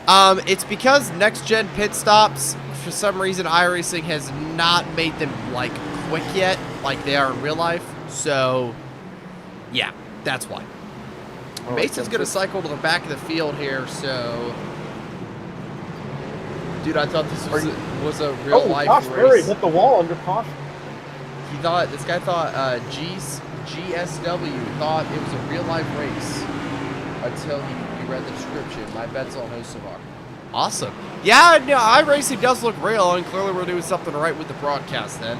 It's because next-gen pit stops, for some reason, iRacing has not made them, like, quick yet, like they are in real life. So, yeah, that's why. Mason's going to cycle to the back of the field here, so... Dude, I thought this was a real-life Josh race. Berry hit the wall under caution. This guy thought GSW thought it was a real-life race until he read the description. My bet's on Hosovar. Awesome. Yeah, no, iRacing does look real, and clearly we're doing something right with the broadcast then.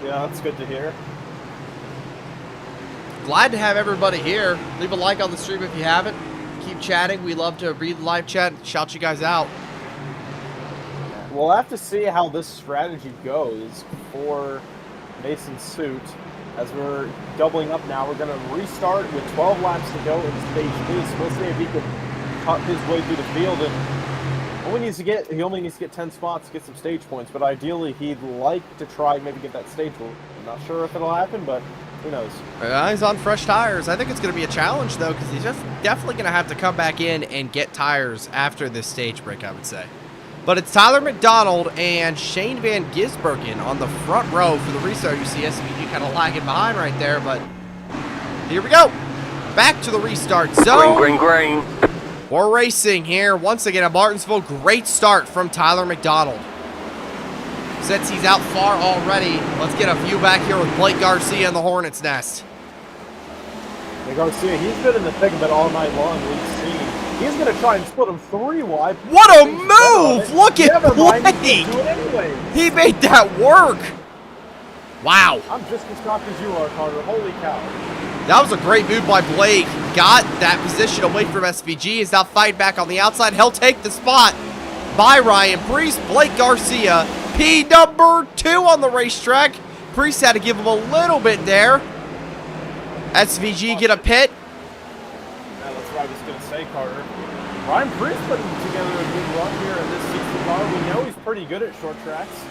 Yeah, that's good to hear. Glad to have everybody here. Leave a like on the stream if you haven't. Keep chatting. We love to read the live chat and shout you guys out. We'll have to see how this strategy goes for Mason Suit. As we're doubling up now, we're going to restart with 12 laps to go in stage 2. So we'll see if he can cut his way through the field. And he only needs to get 10 spots to get some stage points. But ideally, he'd like to try maybe get that stage I'm not sure if it'll happen, but who knows? He's on fresh tires. I think it's going to be a challenge, though, because he's just definitely going to have to come back in and get tires after this stage break, I would say. But it's Tyler McDonald and Shane Van Gisbergen on the front row for the restart. You see SVG kind of lagging behind right there, but here we go. Back to the restart zone. Green, green, green. We're racing here once again at Martinsville. Great start from Tyler McDonald. Since he's out far already, let's get a view back here with Blake Garcia in the Hornet's Nest. Hey, Garcia, he's been in the thick of it all night long. We've seen. He's going to try and split him 3 wide. What a move! Look at Blake! Do it anyway. He made that work. Wow. I'm just as shocked as you are, Carter. Holy cow. That was a great move by Blake. Got that position away from SVG. Is now fighting back on the outside. He'll take the spot by Ryan Priest. Blake Garcia, P number 2 on the racetrack. Priest had to give him a little bit there. SVG get a pit. Yeah, that's what I was going to say, Carter. Ryan Priest putting together a good run here in this 60 car. We know he's pretty good at short tracks.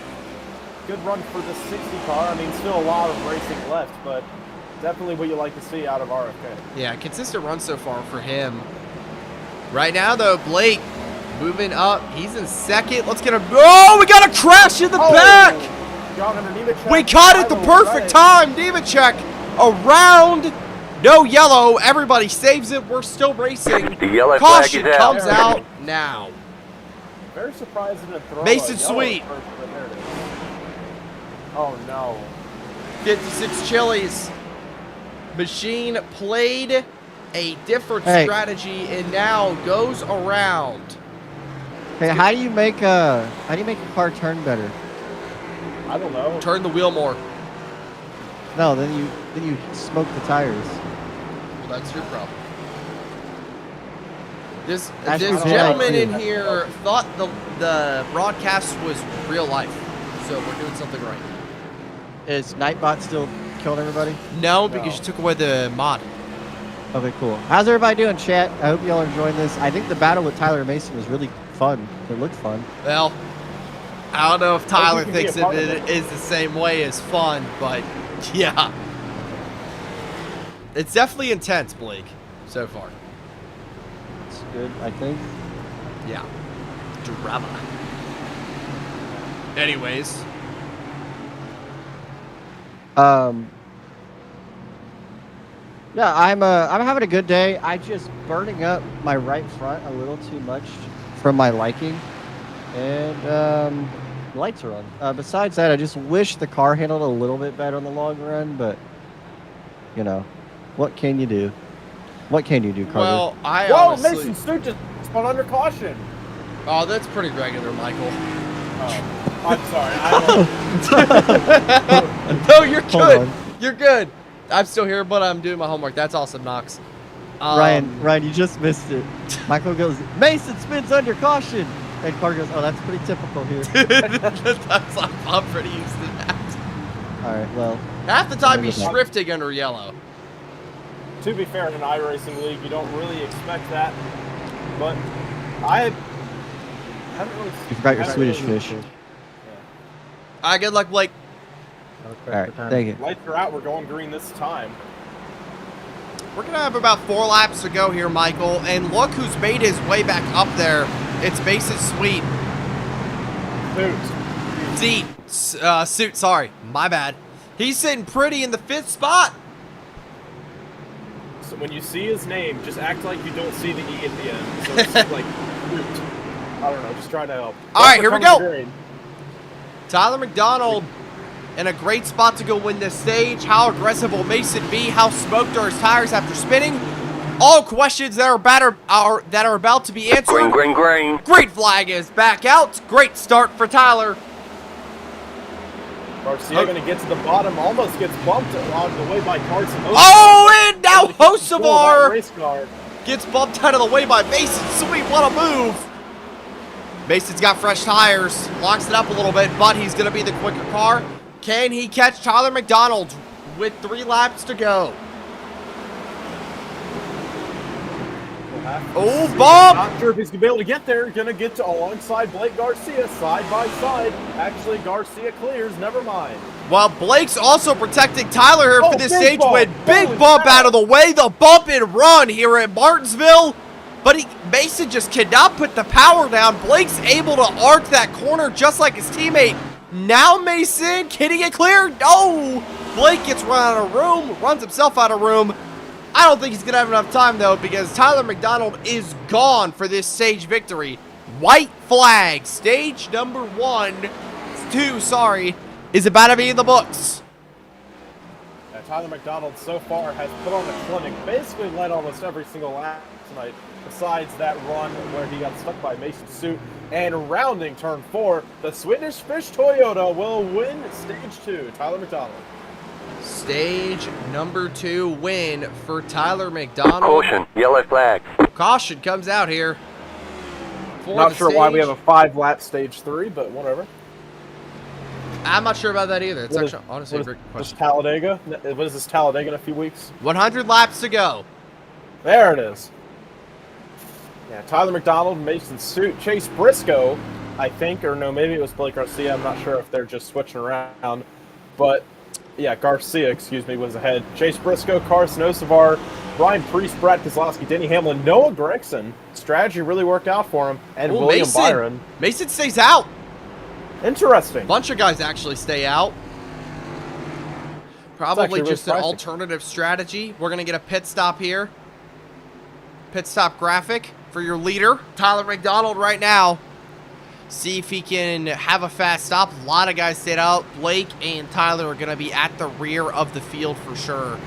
Good run for the 60 car. I mean, still a lot of racing left, but definitely what you like to see out of RFK. Yeah, consistent run so far for him. Right now, though, Blake moving up. He's in second. Let's get a... Oh, we got a crash in the back! We caught it the perfect time. Nemechek around. No yellow. Everybody saves it. We're still racing. The yellow Caution flag is comes out. out now. Very surprised in a throw. Mason a yellow Sweet. first, but there it is. Oh, no. 56 Chili's. Machine played a different strategy and now goes around. Hey, how do you make a car turn better? I don't know. Turn the wheel more. No, then you smoke the tires. Well, that's your problem. This That's this what I gentleman do. in here thought the broadcast was real life, so we're doing something right. Is Nightbot still killing everybody? No, because you took away the mod. Okay, cool. How's everybody doing, chat? I hope y'all are enjoying this. I think the battle with Tyler Mason was really fun. It looked fun. Well, I don't know if Tyler you can be thinks a part of it is the same way as fun, but yeah. It's definitely intense, Blake, so far. It's good, I think. Yeah. Drama. Anyways. Yeah, I'm having a good day. I just burning up my right front a little too much from my liking, and lights are on. Besides that, I just wish the car handled a little bit better in the long run, but you know, what can you do? What can you do, Carter? Well, I Whoa, honestly... Mason Sweet just spun under caution. Oh, that's pretty regular, Michael. Oh, I'm sorry. I don't... No, you're Hold good. on. You're good. I'm still here, but I'm doing my homework. That's awesome, Knox. Ryan, you just missed it. Michael goes, Mason spins under caution. And Carter goes, oh, that's pretty typical here. I'm pretty used to that. All right, well. Half the time Never he's mind. drifting under yellow. To be fair, in an iRacing league, you don't really expect that. But I haven't really... You forgot your haven't Swedish really- fish. All right, good luck, Blake. All right, thank you. Lights are out. We're going green this time. We're going to have about 4 laps to go here, Michael. And look who's made his way back up there. It's Mason Sweet. Suit, sorry. My bad. He's sitting pretty in the 5th spot. So when you see his name, just act like you don't see the E at the end. So it's like, Sweet. I don't know. Just trying to help. All right, here we Coming go. green. Tyler McDonald in a great spot to go win this stage. How aggressive will Mason be? How smoked are his tires after spinning? All questions that are about to be answered. Green, green, green. Great flag is back out. Great start for Tyler. Garcia going to get to the bottom. Almost gets bumped along the way by Carson. Oh, and now Able to control that Hocevar race car. gets bumped out of the way by Mason Sweet. What a move. Mason's got fresh tires. Locks it up a little bit, but he's going to be the quicker car. Can he catch Tyler McDonald with 3 laps to go? Oh, bump! Not sure if he's going to be able to get there. Going to get to alongside Blake Garcia, side by side. Actually, Garcia clears. Never mind. Well, Blake's also protecting Tyler here for this big stage bump. win. Big Holy bump cow. out of the way. The bump and run here at Martinsville. But Mason just cannot put the power down. Blake's able to arc that corner just like his teammate. Now Mason, can he get clear? No! Blake gets run out of room, runs himself out of room. I don't think he's going to have enough time, though, because Tyler McDonald is gone for this stage victory. White flag, stage number 2, is about to be in the books. Tyler McDonald so far has put on a clinic, basically led almost every single lap tonight, besides that run where he got stuck by Mason's suit. And rounding turn 4, the Swedish Fish Toyota will win stage 2. Tyler McDonald. Stage number 2 win for Tyler McDonald. Caution, yellow flag. Caution comes out here. for Not the sure why we stage. have a 5-lap stage 3, but whatever. I'm not sure about that either. It's What actually honestly a great This question. Talladega? What is this Talladega in a few weeks? 100 laps to go. There it is. Yeah, Tyler McDonald, Mason Suit, Chase Briscoe, I think, or no, maybe it was Blake Garcia. I'm not sure if they're just switching around. But, yeah, Garcia, excuse me, was ahead. Chase Briscoe, Carson Osavar, Ryan Priest, Brad Keselowski, Denny Hamlin, Noah Gregson. Strategy really worked out for him. And Ooh, William Mason. Byron. Mason stays out. Interesting. Bunch of guys actually stay out. Probably actually really just an surprising. alternative strategy. We're going to get a pit stop here. Pit stop graphic for your leader, Tyler McDonald, right now. See if he can have a fast stop. A lot of guys stayed out. Blake and Tyler are going to be at the rear of the field for sure.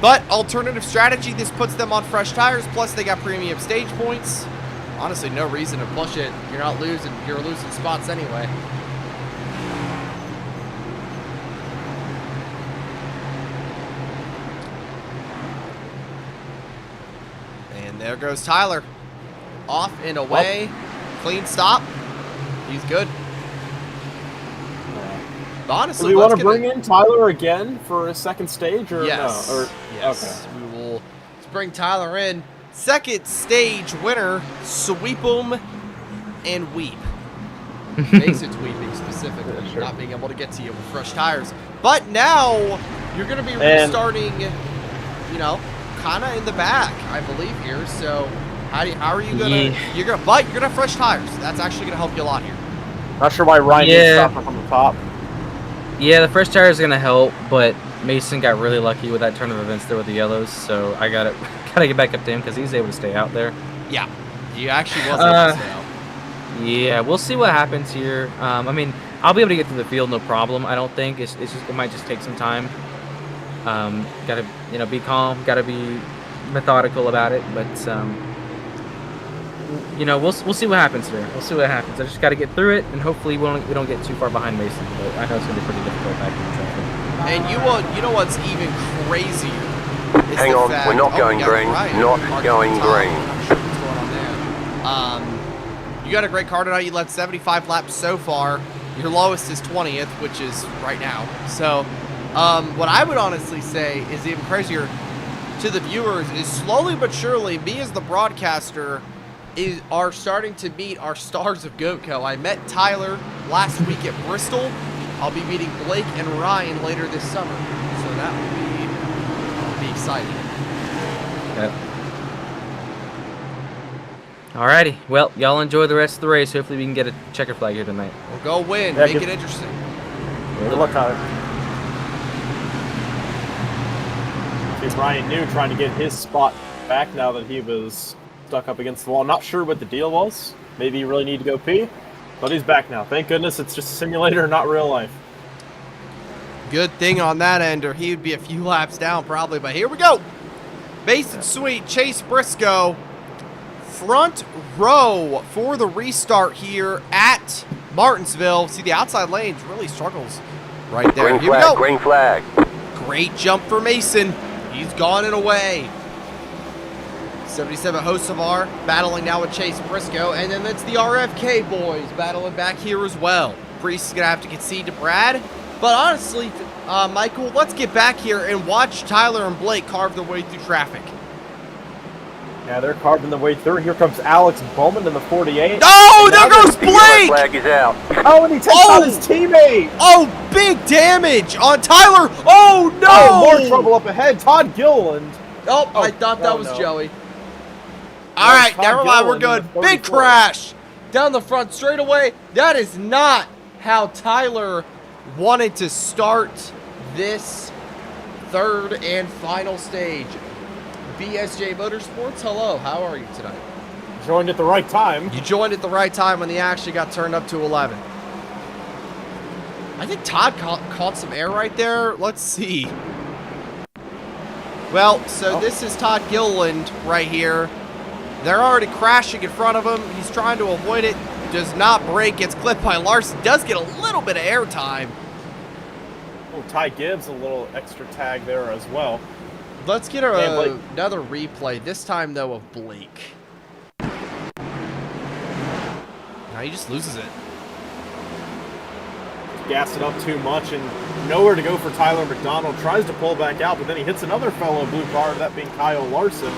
But alternative strategy, this puts them on fresh tires. Plus, they got premium stage points. Honestly, no reason to push it. You're not losing. You're losing spots anyway. And there goes Tyler. Off and away. Clean stop. He's good. But honestly, Do we want let's to get bring in Tyler again for a second stage, or Yes. no? Or, yes. Okay. We will bring Tyler in. Second stage winner, sweep 'em and weep. Mason's weeping specifically, Yeah, sure. not being able to get to you with fresh tires. But now you're going to be And- restarting, you know, kind of in the back, I believe here. So how are you going to? Yeah. You're going to have fresh tires. That's actually going to help you a lot here. Not sure why Ryan Yeah. didn't stop up on the top. Yeah, the first tire is gonna help, but Mason got really lucky with that turn of events there with the yellows, so I gotta get back up to him because he's able to stay out there. Yeah, you actually was able to stay out. Yeah, we'll see what happens here. I mean, I'll be able to get through the field, no problem. I don't think it might just take some time. Gotta be calm, gotta be methodical about it, but we'll see what happens here. We'll see what happens. I just got to get through it, and hopefully we don't get too far behind Mason. But I know it's gonna be pretty difficult back in the traffic. And you know what's even crazier? Is Hang the on, fact, we're not going we got green. Ryan Not parked going on top. green. I'm not sure what's going on there. You got a great car tonight. You led 75 laps so far. Your lowest is 20th, which is right now. So, what I would honestly say is even crazier to the viewers is slowly but surely, me as the broadcaster are starting to meet our stars of Goatco. I met Tyler last week at Bristol. I'll be meeting Blake and Ryan later this summer. So that will be exciting. Yep. Alrighty, well, y'all enjoy the rest of the race. Hopefully we can get a checker flag here tonight. We'll go win. Yeah, Make good- it interesting. Good luck, Tyler. See, Brian New trying to get his spot back now that he was stuck up against the wall. Not sure what the deal was. Maybe he really need to go pee, but he's back now. Thank goodness it's just a simulator, not real life. Good thing on that end, or he would be a few laps down probably. But here we go. Mason Sweet, Chase Briscoe, front row for the restart here at Martinsville. See, the outside lanes really struggles right there. Green Here we flag, go. green flag. Great jump for Mason. He's gone and away. 77 Hocevar battling now with Chase Briscoe. And then it's the RFK boys battling back here as well. Priest is going to have to concede to Brad. But honestly, Michael, let's get back here and watch Tyler and Blake carve their way through traffic. Yeah, they're carving their way through. Here comes Alex Bowman in the 48. Oh, there Now goes they're- Blake! Flag is out. Oh, and he takes out his teammate. Oh, big damage on Tyler. Oh, no. Oh, more trouble up ahead. Todd Gilliland. Oh, I thought that was no. Joey. All right, Todd never mind. We're Gilliland good. in the Big 34. crash down the front straightaway. That is not how Tyler wanted to start this third and final stage. BSJ Motorsports, hello. How are you tonight? Joined at the right time. You joined at the right time when the action got turned up to 11. I think Todd caught some air right there. Let's see. Well, so this is Todd Gilliland right here. They're already crashing in front of him. He's trying to avoid it. Does not brake. Gets clipped by Larson. Does get a little bit of air time. Oh, Ty Gibbs, a little extra tag there as well. Let's get another replay. This time, though, of Blake. Now he just loses it. Gassed it up too much and nowhere to go for Tyler McDonald. Tries to pull back out, but then he hits another fellow blue car, that being Kyle Larson,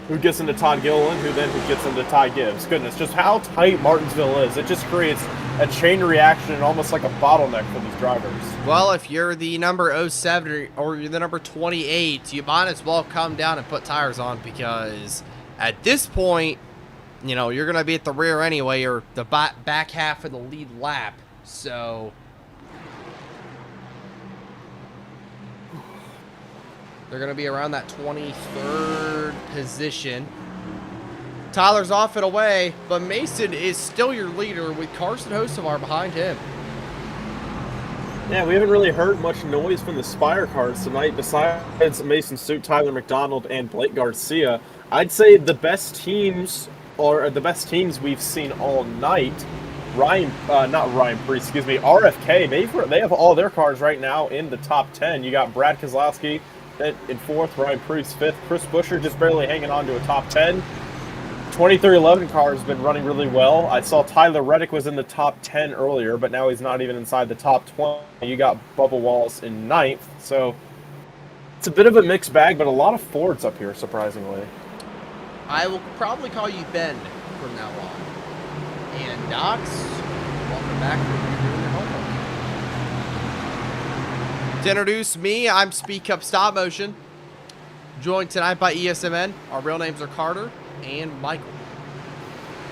who gets into Todd Gilliland, who then gets into Ty Gibbs. Goodness, just how tight Martinsville is. It just creates a chain reaction and almost like a bottleneck for these drivers. Well, if you're the number 07 or you're the number 28, you might as well come down and put tires on, because at this point, you know, you're going to be at the rear anyway, or the back half of the lead lap. So they're going to be around that 23rd position. Tyler's off and away, but Mason is still your leader with Carson Hosevar behind him. Yeah, we haven't really heard much noise from the Spire cars tonight besides Mason Suit, Tyler McDonald, and Blake Garcia. I'd say the best teams, or the best teams we've seen all night, RFK, they have all their cars right now in the top 10. You got Brad Kozlowski in 4th, Ryan Priest 5th, Chris Buescher just barely hanging on to a top 10. 2311 car has been running really well. I saw Tyler Reddick was in the top 10 earlier, but now he's not even inside the top 20. You got Bubba Wallace in 9th, so it's a bit of a mixed bag, but a lot of Fords up here, surprisingly. I will probably call you Ben from now on. And Docs, welcome back for doing your homework. To introduce me, I'm Speed Cup Stop Motion. Joined tonight by ESMN. Our real names are Carter and Michael.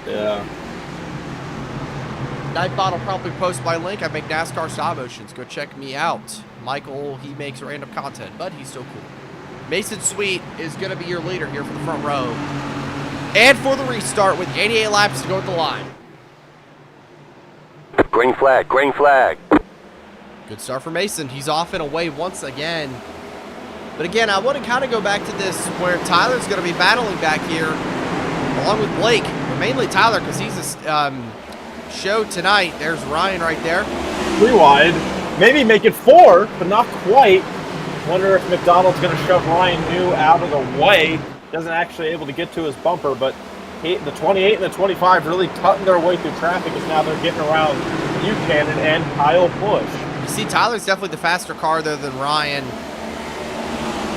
Yeah. Nightbot will probably post my link. I make NASCAR stop motions. Go check me out. Michael, he makes random content, but he's still cool. Mason Sweet is going to be your leader here for the front row. And for the restart with 88 laps to go at the line. Green flag, green flag. Good start for Mason. He's off and away once again. But again, I want to kind of go back to this where Tyler's going to be battling back here along with Blake. But mainly Tyler, because he's a show tonight. There's Ryan right there. 3 wide. Maybe make it 4, but not quite. Wonder if McDonald's going to shove Ryan New out of the way. Doesn't actually able to get to his bumper, but the 28 and the 25 really cutting their way through traffic as now they're getting around Buchanan and Kyle Busch. You see, Tyler's definitely the faster car there than Ryan.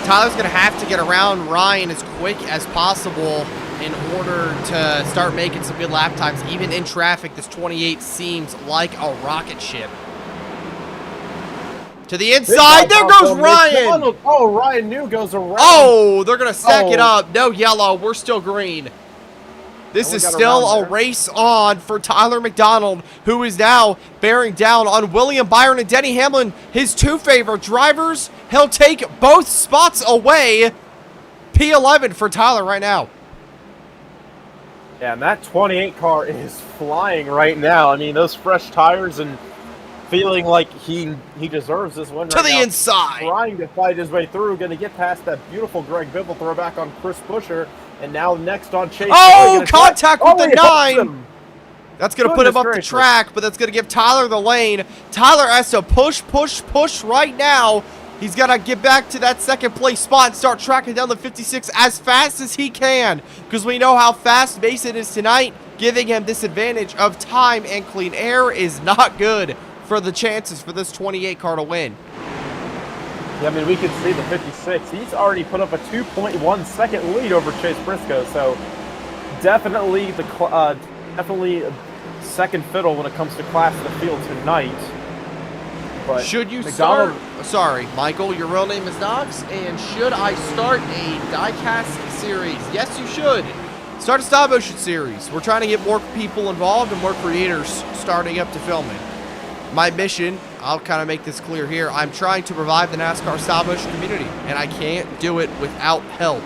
Tyler's going to have to get around Ryan as quick as possible in order to start making some good lap times. Even in traffic, this 28 seems like a rocket ship. To the inside, there goes Ryan! Oh, Ryan New goes around. Oh, they're going to stack it up. No yellow, we're still green. This is still a race on for Tyler McDonald, who is now bearing down on William Byron and Denny Hamlin, his 2 favorite drivers. He'll take both spots away. P11 for Tyler right now. Yeah, and that 28 car is flying right now. I mean, those fresh tires and feeling like he deserves this one right To the now. inside. Trying to fight his way through, going to get past that beautiful Greg Biffle throwback on Chris Buescher. And now next on Chase. Oh, contact with the he hooks 9. him. That's going to put him up the Goodness track, but that's going to give Tyler the lane. Tyler has to push right now. He's got to get back to that second place spot and start tracking down the 56 as fast as he can, because we know how fast Mason is tonight. Giving him this advantage of time and clean air is not good for the chances for this 28 car to win. Yeah, I mean, we can see the 56. He's already put up a 2.1 second lead over Chase Briscoe, so definitely definitely second fiddle when it comes to class of the field tonight. But Should you McDonald, start? Sorry, Michael, your real name is Knox, and should I start a diecast series? Yes, you should. Start a stop motion series. We're trying to get more people involved and more creators starting up to filming. My mission, I'll kind of make this clear here, I'm trying to revive the NASCAR stop motion community, and I can't do it without help.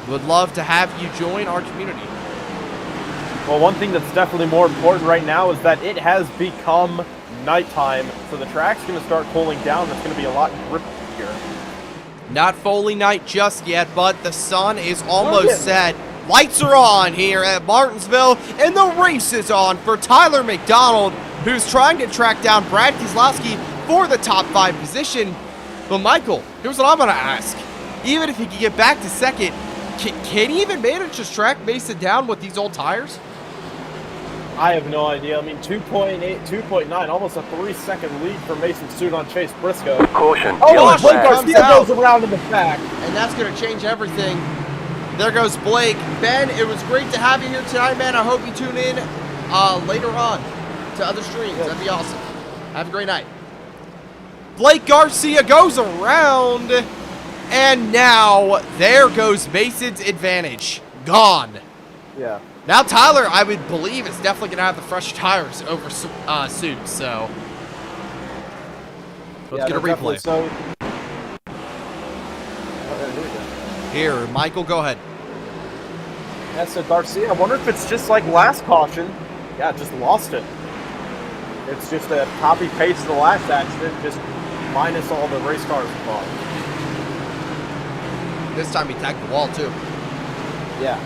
Would love to have you join our community. Well, one thing that's definitely more important right now is that it has become nighttime, so the track's going to start cooling down. That's going to be a lot grippier here. Not fully night just yet, but the sun is almost set. Lights are on here at Martinsville, and the race is on for Tyler McDonald, who's trying to track down Brad Keselowski for the top 5 position. But Michael, here's what I'm going to ask. Even if he can get back to second, can he even manage to track Mason down with these old tires? I have no idea. I mean, 2.8, 2.9, almost a 3-second lead for Mason Suit on Chase Briscoe. Caution. Oh, Yellow Blake flag. Garcia goes around in the back. And that's going to change everything. There goes Blake. Ben, it was great to have you here tonight, man. I hope you tune in later on to other streams. That'd be awesome. Have a great night. Blake Garcia goes around. And now, there goes Mason's advantage. Gone. Yeah. Now Tyler, I would believe, is definitely going to have the fresh tires over Suit, so let's get a replay. So. Here, Michael, go ahead. Yeah, so Garcia, I wonder if it's just like last caution. Yeah, just lost it. It's just a copy-paste of the last accident, just minus all the race cars involved. This time he tagged the wall, too. Yeah.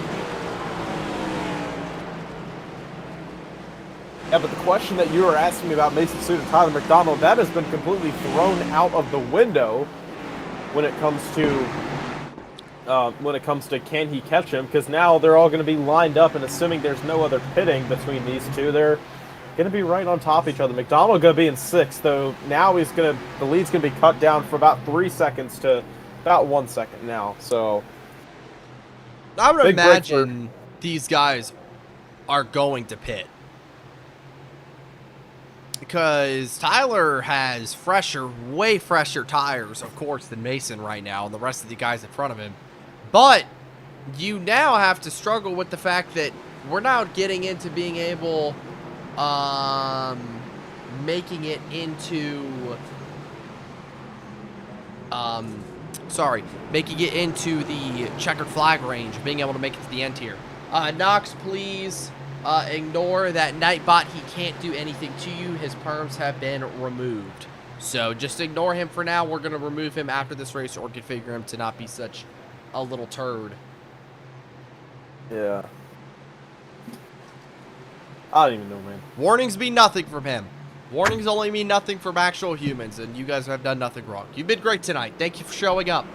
Yeah, but the question that you were asking me about Mason Suit and Tyler McDonald, that has been completely thrown out of the window when it comes to can he catch him, because now they're all going to be lined up, and assuming there's no other pitting between these two, they're going to be right on top of each other. McDonald going to be in 6th, though now the lead's going to be cut down from about 3 seconds to about 1 second now. So I would imagine these guys are going to pit, because Tyler has way fresher tires, of course, than Mason right now and the rest of the guys in front of him. But you now have to struggle with the fact that we're now getting into being able, making it into the checkered flag range, being able to make it to the end here. Knox, please ignore that Nightbot. He can't do anything to you. His perms have been removed. So just ignore him for now. We're going to remove him after this race or configure him to not be such a little turd. yeah. I don't even know, man. Warnings mean nothing from him. Warnings only mean nothing from actual humans, and you guys have done nothing wrong. You've been great tonight. Thank you for showing up.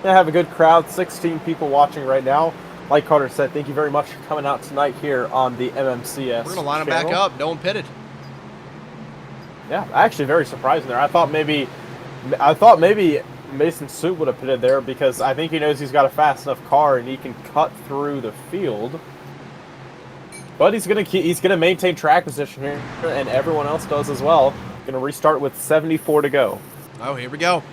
Yeah, have a good crowd. 16 people watching right now. Like Carter said, thank you very much for coming out tonight here on the MMCS. We're going to line them back up. No one pitted. Yeah, actually very surprising there. I thought maybe Mason Suit would have pitted there, because I think he knows he's got a fast enough car and he can cut through the field. But he's gonna maintain track position here, and everyone else does as well. Gonna restart with 74 to go. Oh, here we go.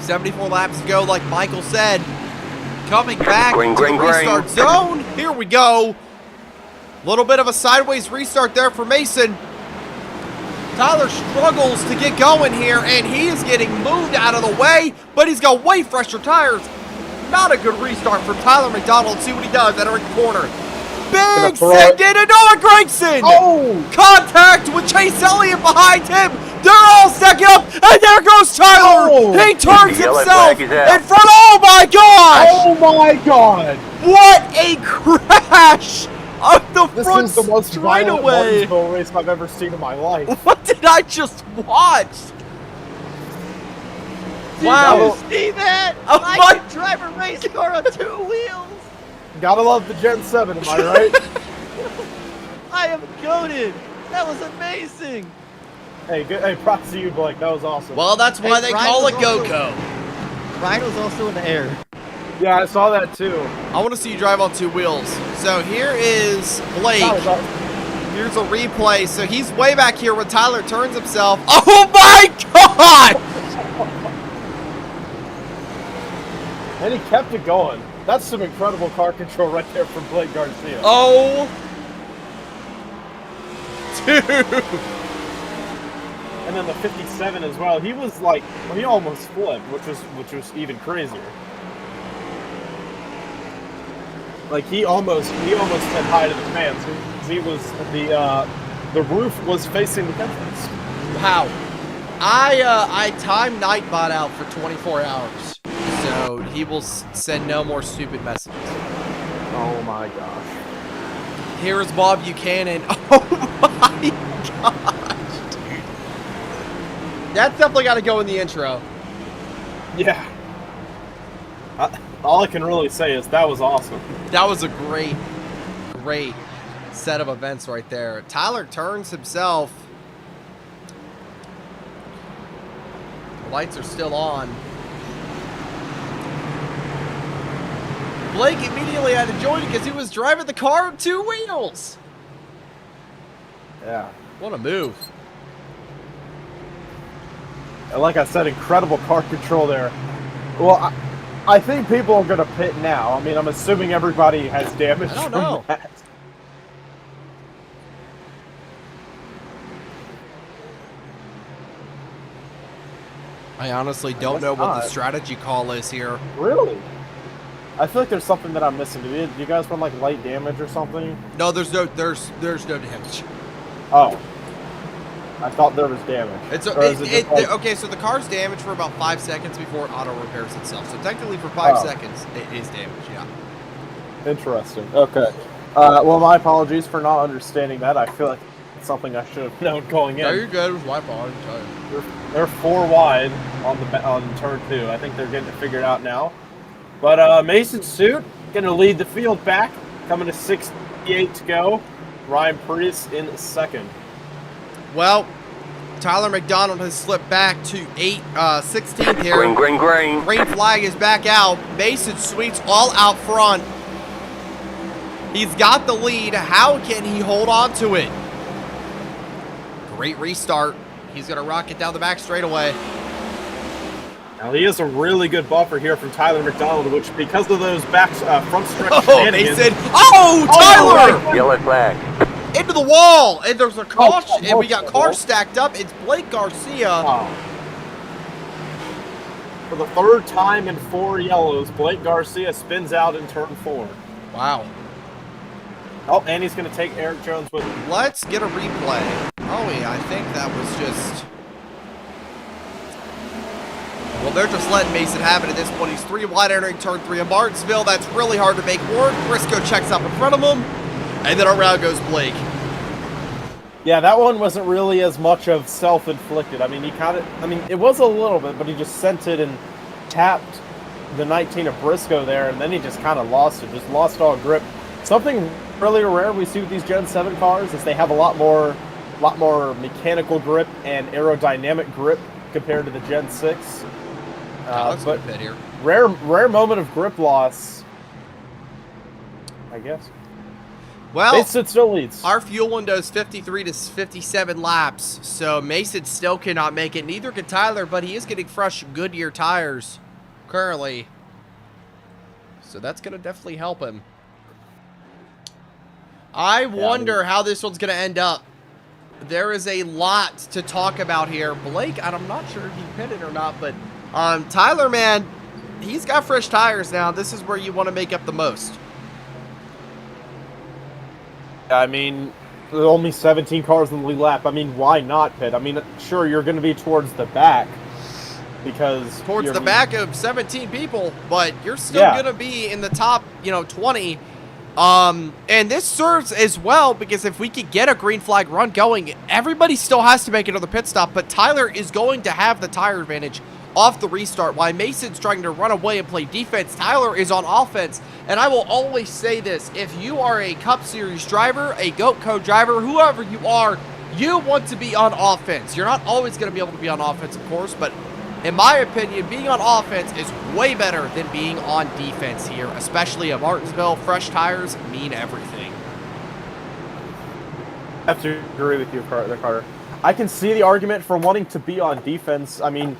74 laps to go, like Michael said. Coming back Green, to green, the restart zone. Here we go. Little bit of a sideways restart there for Mason. Tyler struggles to get going here, and he is getting moved out of the way, but he's got way fresher tires. Not a good restart for Tyler McDonald. See what he does at every corner. Big send into Noah Gragson. Oh! Contact with Chase Elliott behind him. They're all stacking up, and there goes Tyler. Oh! He turns Yellow himself flag is out. in front. Oh my gosh! Oh my god! What a crash of the This front is the most violent straightaway. Martinsville race I've ever seen in my life. What did I just watch? Did Wow. you see that? Oh I my- can drive a race car on 2 wheels. Gotta love the Gen 7, am I right? I am goated. That was amazing. Hey, good. Hey, props to you, Blake. That was awesome. Well, that's why they Ryan call was it also- Goatco. Ryan was also in the air. Yeah, I saw that too. I want to see you drive on 2 wheels. So here is Blake. That was awesome. Here's a replay. So he's way back here when Tyler turns himself. Oh my God! And he kept it going. That's some incredible car control right there from Blake Garcia. Oh, dude. And then the 57 as well. He was like, well, he almost flipped, which was even crazier. Like he almost said hi to the fans. He was the roof was facing the entrance. Wow. I timed Nightbot out for 24 hours. So he will send no more stupid messages. Oh my gosh. Here is Bob Buchanan. Oh my gosh, dude. That's definitely got to go in the intro. Yeah. All I can really say is that was awesome. That was a great set of events right there. Tyler turns himself. The lights are still on. Blake immediately had to join because he was driving the car on 2 wheels. Yeah. What a move. And like I said, incredible car control there. Well, I think people are going to pit now. I mean, I'm assuming everybody has damage I don't from know. that. I honestly don't know what the strategy call is here. Really? I feel like there's something that I'm missing. Do you guys run like light damage or something? No, there's no damage. Oh. I thought there was damage. It's Or is it just like- okay. So the car's damaged for about 5 seconds before it auto repairs itself. So technically, for 5 Oh. seconds, it is damaged. Yeah. Interesting. Okay. Well, my apologies for not understanding that. I feel like it's something I should have known going in. No, you're good. It was my fault. They're 4 wide on turn 2. I think they're getting it figured out now. But Mason Suit going to lead the field back, coming to 68 to go. Ryan Priest in second. Well, Tyler McDonald has slipped back to 16th here. Green, green, green. Green flag is back out. Mason Sweet's all out front. He's got the lead. How can he hold on to it? Great restart. He's going to rock it down the back straightaway. Now he has a really good buffer here from Tyler McDonald, which because of those front stretch Oh, shenanigans- Mason. Oh, Tyler! my Yellow flag. Into the wall. And there's a caution. Oh, And we got oh, cars oh. stacked up. It's Blake Garcia. Oh. For the 3rd time in 4 yellows, Blake Garcia spins out in turn 4. Wow. Oh, and he's going to take Eric Jones with him. Let's get a replay. Oh, yeah, I think that was just... Well, they're just letting Mason have it at this point. He's 3 wide entering turn 3 of Martinsville. That's really hard to make work. Briscoe checks up in front of him. And then around goes Blake. Yeah, that one wasn't really as much of self-inflicted. I mean, it was a little bit, but he just sent it and tapped the 19 of Briscoe there, and then he just kind of lost it, just lost all grip. Something really rare we see with these Gen 7 cars is they have a lot more mechanical grip and aerodynamic grip compared to the Gen 6. Let's But pit here. rare moment of grip loss, I guess. Well, Mason still leads. our fuel window is 53 to 57 laps, so Mason still cannot make it. Neither can Tyler, but he is getting fresh Goodyear tires currently. So that's going to definitely help him. I wonder how this one's going to end up. There is a lot to talk about here. Blake, I'm not sure if he pitted or not, but Tyler, man, he's got fresh tires now. This is where you want to make up the most. I mean, there's only 17 cars in the lead lap. I mean, why not pit? I mean, sure, you're going to be towards the back because Towards you're- the back of 17 people, but you're still Yeah. going to be in the top, 20. And this serves as well because if we could get a green flag run going, everybody still has to make another pit stop, but Tyler is going to have the tire advantage off the restart. While Mason's trying to run away and play defense, Tyler is on offense. And I will always say this, if you are a Cup Series driver, a Goatco driver, whoever you are, You want to be on offense. You're not always going to be able to be on offense, of course, but in my opinion, being on offense is way better than being on defense here, especially at Martinsville. Fresh tires mean everything. I have to agree with you, Carter. I can see the argument for wanting to be on defense. I mean,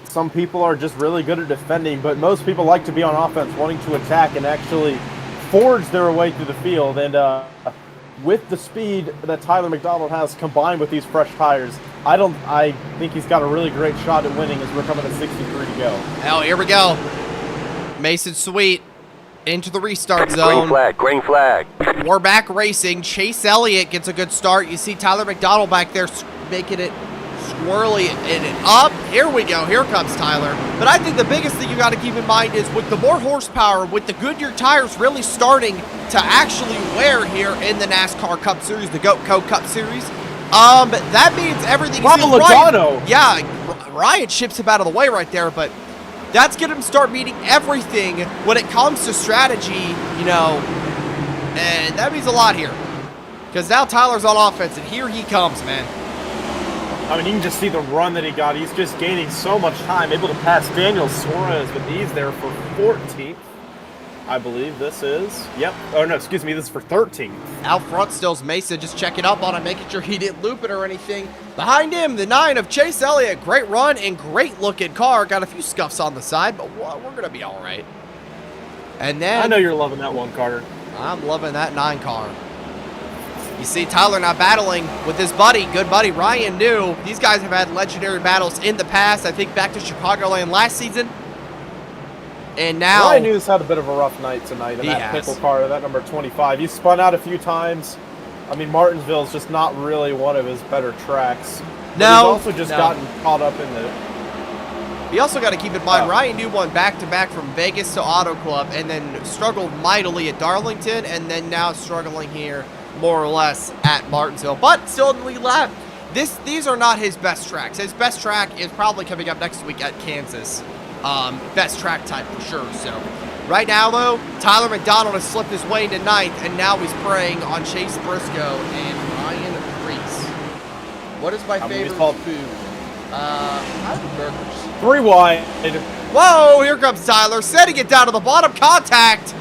some people are just really good at defending, but most people like to be on offense, wanting to attack and actually forge their way through the field. And with the speed that Tyler McDonald has combined with these fresh tires, I think he's got a really great shot at winning as we're coming to 63 to go. Hell, here we go. Mason Sweet into the restart zone. Green flag. We're back racing. Chase Elliott gets a good start. You see Tyler McDonald back there making it swirly and up. Here we go. Here comes Tyler. But I think the biggest thing you got to keep in mind is with the more horsepower, with the Goodyear tires really starting to actually wear here in the NASCAR Cup Series, the Goatco Cup Series, that means everything is Logano. Yeah, Ryan ships him out of the way right there, but that's going to start meeting everything when it comes to strategy, you know, and that means a lot here. Because now Tyler's on offense, and here he comes, man. I mean, you can just see the run that he got. He's just gaining so much time, able to pass Daniel Suarez with ease there for 14th. I believe this is. Yep. Oh, no, excuse me. This is for 13th. Out front still's Mason, just checking up on him, making sure he didn't loop it or anything. Behind him, the 9 of Chase Elliott. Great run and great looking car. Got a few scuffs on the side, but we're going to be all right. And then... I know you're loving that one, Carter. I'm loving that 9 car. You see Tyler now battling with his buddy, good buddy, Ryan New. These guys have had legendary battles in the past. I think back to Chicagoland last season. And now... Ryan New's had a bit of a rough night tonight in that pickle car, that number 25. He spun out a few times. I mean, Martinsville's just not really one of his better tracks. But he's also just gotten caught up in the... You also got to keep in mind, Ryan New won back-to-back from Vegas to Auto Club and then struggled mightily at Darlington and then now struggling here more or less at Martinsville, but still in the lead lap. These are not his best tracks. His best track is probably coming up next week at Kansas. Best track type for sure. So right now, though, Tyler McDonald has slipped his way into 9th, and now he's preying on Chase Briscoe and Ryan Reese. What is my favorite food? I like burgers. 3 wide. Whoa, here comes Tyler, setting it down to the bottom. Contact.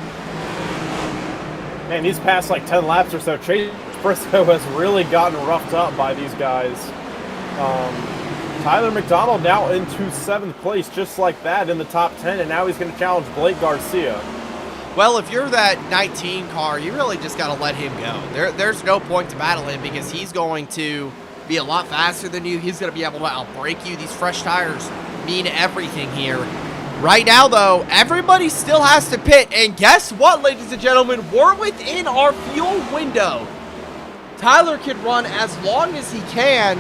Man, these past like 10 laps or so, Chase Briscoe has really gotten roughed up by these guys. Tyler McDonald now into 7th place, just like that in the top 10, and now he's going to challenge Blake Garcia. Well, if you're that 19 car, you really just got to let him go. There's no point to battle him because he's going to be a lot faster than you. He's going to be able to outbrake you. These fresh tires mean everything here. Right now, though, everybody still has to pit, and guess what, ladies and gentlemen? We're within our fuel window. Tyler can run as long as he can,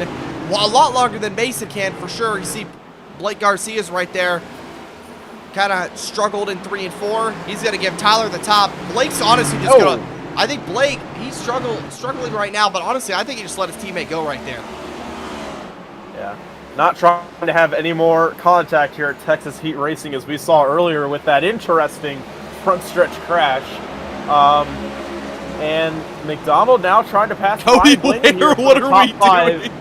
well, a lot longer than Mason can for sure. You see Blake Garcia's right there. Kind of struggled in 3 and 4. He's going to give Tyler the top. Blake's honestly just going to... I think Blake, he's struggling right now, but honestly, I think he just let his teammate go right there. Yeah. Not trying to have any more contact here at Texas Heat Racing as we saw earlier with that interesting front stretch crash. And McDonald now trying to pass Cody Ware, what are we doing?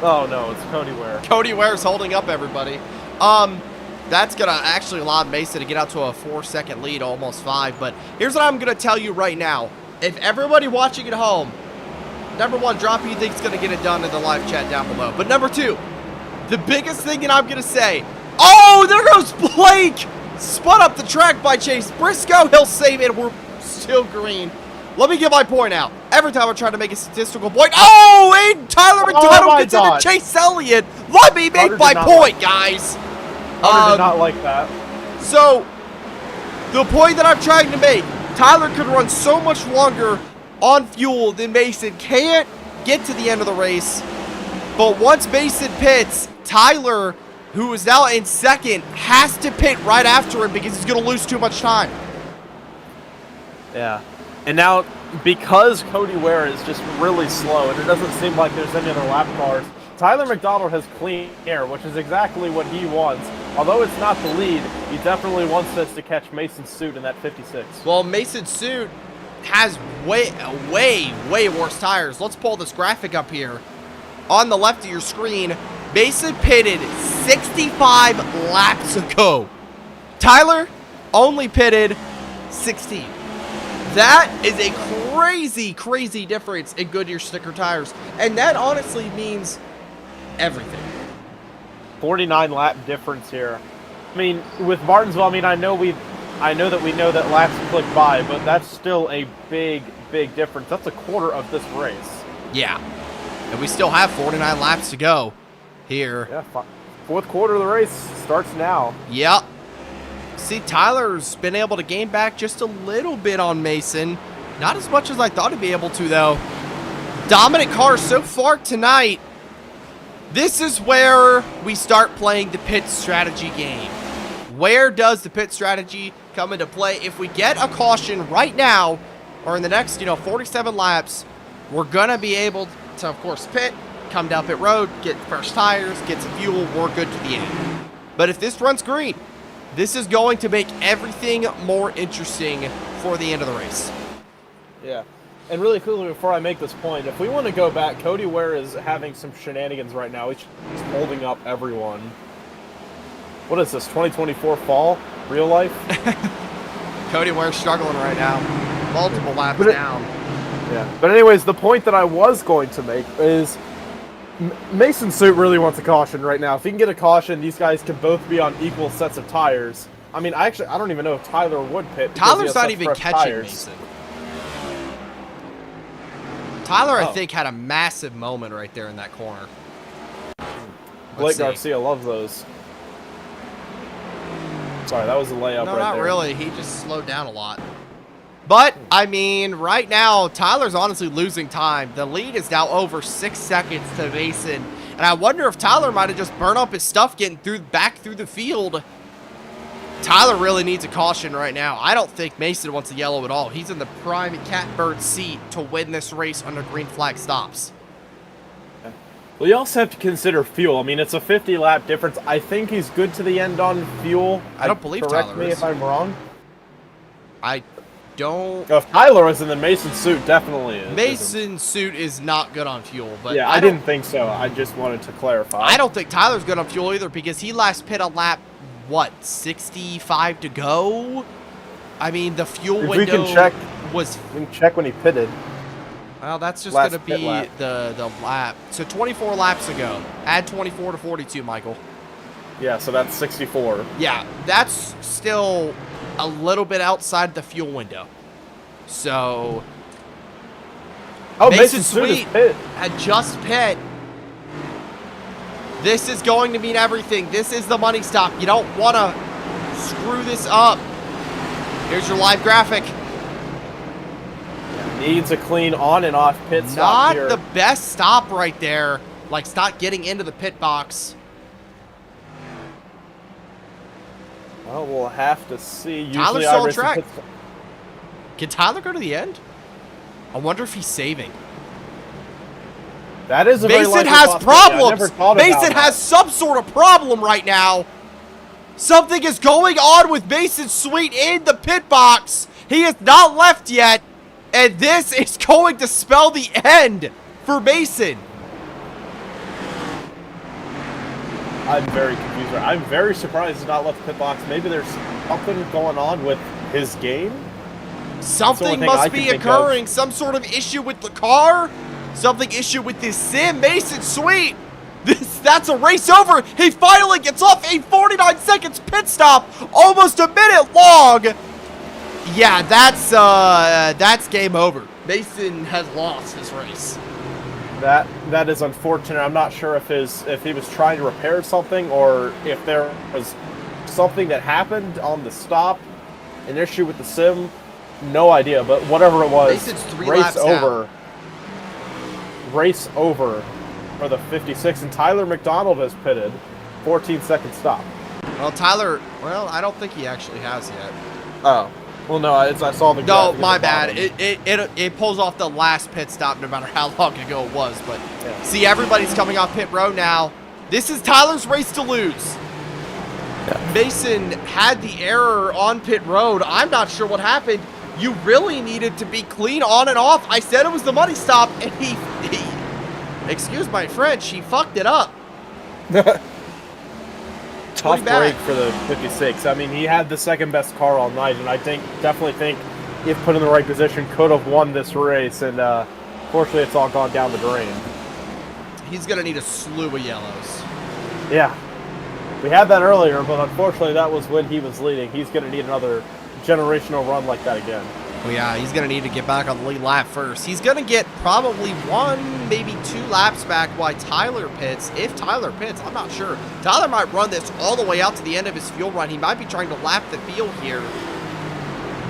Oh no, it's Cody Ware. Cody Ware's holding up everybody. That's going to actually allow Mason to get out to a 4-second lead, almost 5. But here's what I'm going to tell you right now. If everybody watching at home, number 1, drop who you think is going to get it done in the live chat down below. But number 2, the biggest thing that I'm going to say, oh, there goes Blake. Spun up the track by Chase Briscoe. He'll save it. We're still green. Let me get my point out. Every time I try to make a statistical point, oh, and Tyler McDonald gets into Chase Elliott. Let me make my point, guys. I did not like that. So, the point that I'm trying to make, Tyler could run so much longer on fuel than Mason. Can't get to the end of the race. But once Mason pits, Tyler, who is now in 2nd, has to pit right after him because he's going to lose too much time. Yeah. And now, because Cody Ware is just really slow, and it doesn't seem like there's any other lap cars, Tyler McDonald has clean air, which is exactly what he wants. Although it's not the lead, he definitely wants us to catch Mason Suit in that 56. Well, Mason Suit has way worse tires. Let's pull this graphic up here. On the left of your screen, Mason pitted 65 laps ago. Tyler only pitted 16. That is a crazy difference in Goodyear sticker tires. And that honestly means everything. 49 lap difference here. I mean, with Martinsville, I mean, I know that we know that laps click by, but that's still a big difference. That's a quarter of this race. Yeah. And we still have 49 laps to go here. Yeah, fourth quarter of the race starts now. Yep. See, Tyler's been able to gain back just a little bit on Mason. Not as much as I thought he'd be able to, though. Dominant car so far tonight. This is where we start playing the pit strategy game. Where does the pit strategy come into play? If we get a caution right now, or in the next, 47 laps, we're going to be able to, of course, pit, come down pit road, get fresh tires, get some fuel, we're good to the end. But if this runs green, this is going to make everything more interesting for the end of the race. Yeah. And really quickly before I make this point, if we want to go back, Cody Ware is having some shenanigans right now. He's holding up everyone. What is this, 2024 fall? Real life? Cody Ware's struggling right now. Multiple laps down. Yeah. But anyways, the point that I was going to make is Mason Suit really wants a caution right now. If he can get a caution, these guys can both be on equal sets of tires. I mean, I don't even know if Tyler would pit. Tyler's not even catching Mason. Tyler, I think, had a massive moment right there in that corner. Blake Garcia loves those. Sorry, that was a layup no, right not there. really. He just slowed down a lot. But, I mean, right now, Tyler's honestly losing time. The lead is now over 6 seconds to Mason. And I wonder if Tyler might have just burned up his stuff getting back through the field. Tyler really needs a caution right now. I don't think Mason wants a yellow at all. He's in the prime catbird seat to win this race under green flag stops. Well, you also have to consider fuel. I mean, it's a 50-lap difference. I think he's good to the end on fuel. I don't believe Correct Tyler me is. if I'm wrong. I don't... If Tyler is in the Mason Suit, definitely is. Mason Suit is not good on fuel. But yeah, I didn't think so. I just wanted to clarify. I don't think Tyler's good on fuel either because he last pit a lap, what, 65 to go? I mean, the fuel window we can check, was... We can check when he pitted. Well, that's just Last going to be pit lap. the lap. So 24 laps ago. Add 24 to 42, Michael. Yeah, so that's 64. Yeah, that's still a little bit outside the fuel window. So... Oh, Mason Suit is Sweet pit. had just pit. This is going to mean everything. This is the money stop. You don't want to screw this up. Here's your live graphic. Needs a clean on and off pit stop here. Not the best stop right there. Like, stop getting into the pit box. Well, we'll have to see. Usually Tyler's still on iRacing track. pits- Can Tyler go to the end? I wonder if he's saving. That is a very Mason likely has possibility. I never problems. thought about Mason that. has some sort of problem right now. Something is going on with Mason Sweet in the pit box. He is not left yet. And this is going to spell the end for Mason. I'm very confused. I'm very surprised he's not left the pit box. Maybe there's something going on with his game. Something thing I must can be think of. occurring. Some sort of issue with the car. Something issue with this sim. Mason Sweet. That's a race over. He finally gets off a 49 seconds pit stop. Almost a minute long. Yeah, that's game over. Mason has lost this race. That is unfortunate. I'm not sure if he was trying to repair something or if there was something that happened on the stop, an issue with the sim. No idea, but whatever it was, Mason's 3 laps over. Race over for the 56, and Tyler McDonald has pitted. 14-second stop. Well, Tyler, I don't think he actually has yet. Oh. Well, no, I saw the No, graphic at my the bad. bottom. It pulls off the last pit stop no matter how long ago it was. But Yeah. see, everybody's coming off pit road now. This is Tyler's race to lose. Mason had the error on pit road. I'm not sure what happened. You really needed to be clean on and off. I said it was the money stop, and he excuse my French, he fucked it up. Tough break for the 56. I mean, he had the second best car all night, and I definitely think if put in the right position, could have won this race. And fortunately, it's all gone down the drain. He's gonna need a slew of yellows. Yeah, we had that earlier, but unfortunately, that was when he was leading. He's gonna need another generational run like that again. Well, yeah, he's going to need to get back on the lead lap first. He's going to get probably 1, maybe 2 laps back while Tyler pits. If Tyler pits, I'm not sure. Tyler might run this all the way out to the end of his fuel run. He might be trying to lap the field here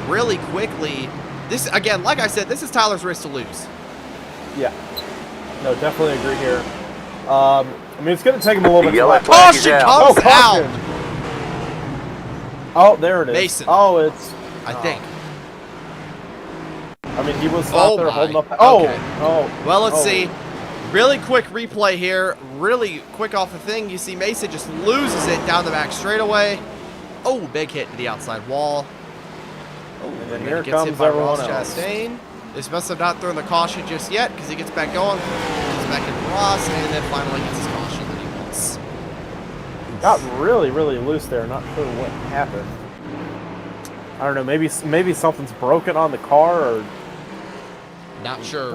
really quickly. This, again, like I said, this is Tyler's race to lose. Yeah. No, definitely agree here. I mean, it's going to take him a little bit to lap. Caution comes caution. out! Oh, there it is. Mason. Oh, it's... I think. I mean, he was out there holding up... Okay. Oh. Well, let's see. Really quick replay here. Really quick off the thing. You see Mason just loses it down the back straightaway. Oh, big hit to the outside wall. Oh, and then here comes hit by everyone Ross else. Chastain. This must have not thrown the caution just yet because he gets back going. Gets back into Ross and then finally gets his caution that he wants. Got really, really loose there. Not sure what happened. I don't know. Maybe something's broken on the car, or not sure.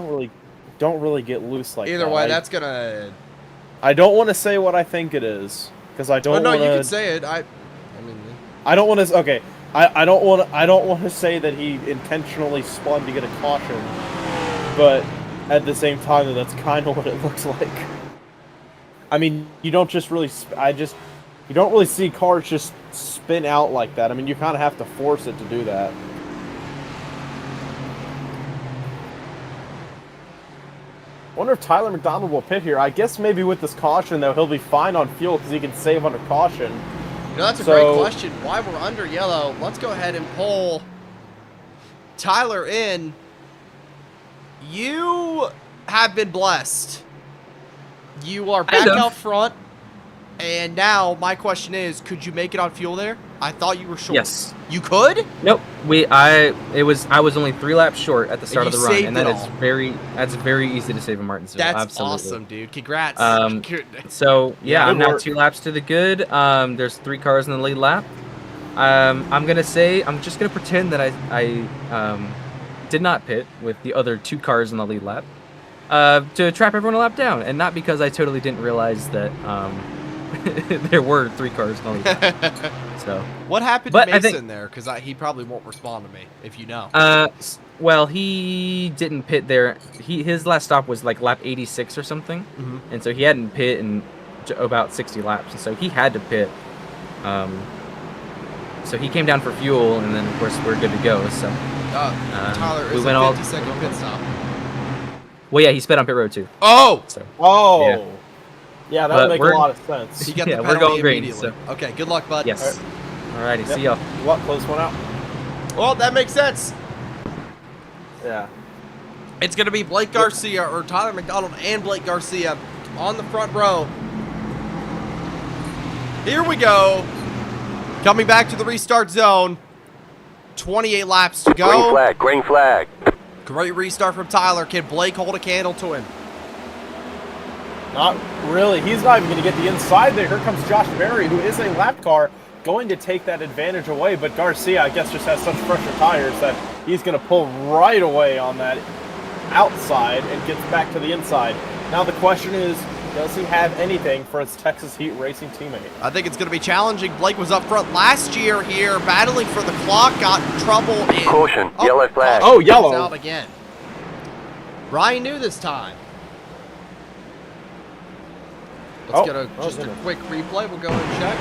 Don't really get loose like that. Either way, that's gonna. I don't want to say what I think it is because I don't. Oh, no, wanna, you can say it. I mean. I don't want to. Okay. I don't want to say that he intentionally spun to get a caution, but at the same time, that's kind of what it looks like. I mean, you don't just really. You don't really see cars just spin out like that. I mean, you kind of have to force it to do that. Wonder if Tyler McDonald will pit here. I guess maybe with this caution, though, he'll be fine on fuel because he can save under caution. You know, that's a great question. Why we're under yellow, let's go ahead and pull Tyler in. You have been blessed. You are back out front. And now my question is, could you make it on fuel there? I thought you were short. Yes. You could? Nope. I was only 3 laps short at the start of the run, and that's very easy to save in Martinsville. That's Absolutely. Awesome, dude. Congrats. So yeah, I'm now work. 2 laps to the good. There's 3 cars in the lead lap. I'm just gonna pretend that I did not pit with the other 2 cars in the lead lap to trap everyone a lap down, and not because I totally didn't realize that there were 3 cars in the lead lap. So what happened to Mason there? Because he probably won't respond to me if you know. Well, he didn't pit there. His last stop was like lap 86 or something, and so he hadn't pit in about 60 laps, and so he had to pit. So he came down for fuel, and then of course we're good to go. So Tyler, we is went a all 50-second pit stop. Well, yeah, he sped on pit road too. Oh, So Yeah, that would make a lot of sense. he got Yeah, the we're penalty going green, immediately. so- Okay, good luck, bud. yes. Alrighty, Yep. see y'all. What? Close one out. Well, that makes sense. Yeah. It's going to be Blake Garcia or Tyler McDonald and Blake Garcia on the front row. Here we go. Coming back to the restart zone. 28 laps to go. Green flag, green flag. Great restart from Tyler. Can Blake hold a candle to him? Not really. He's not even going to get the inside there. Here comes Josh Berry, who is a lap car, going to take that advantage away. But Garcia, I guess, just has such fresher tires that he's going to pull right away on that outside and gets back to the inside. Now the question is, does he have anything for his Texas Heat Racing teammate? I think it's going to be challenging. Blake was up front last year here, battling for the clock, got in trouble. And, Caution, yellow flag. Oh, yellow. Out again. Ryan knew this time. Let's get just a quick replay. We'll go and check.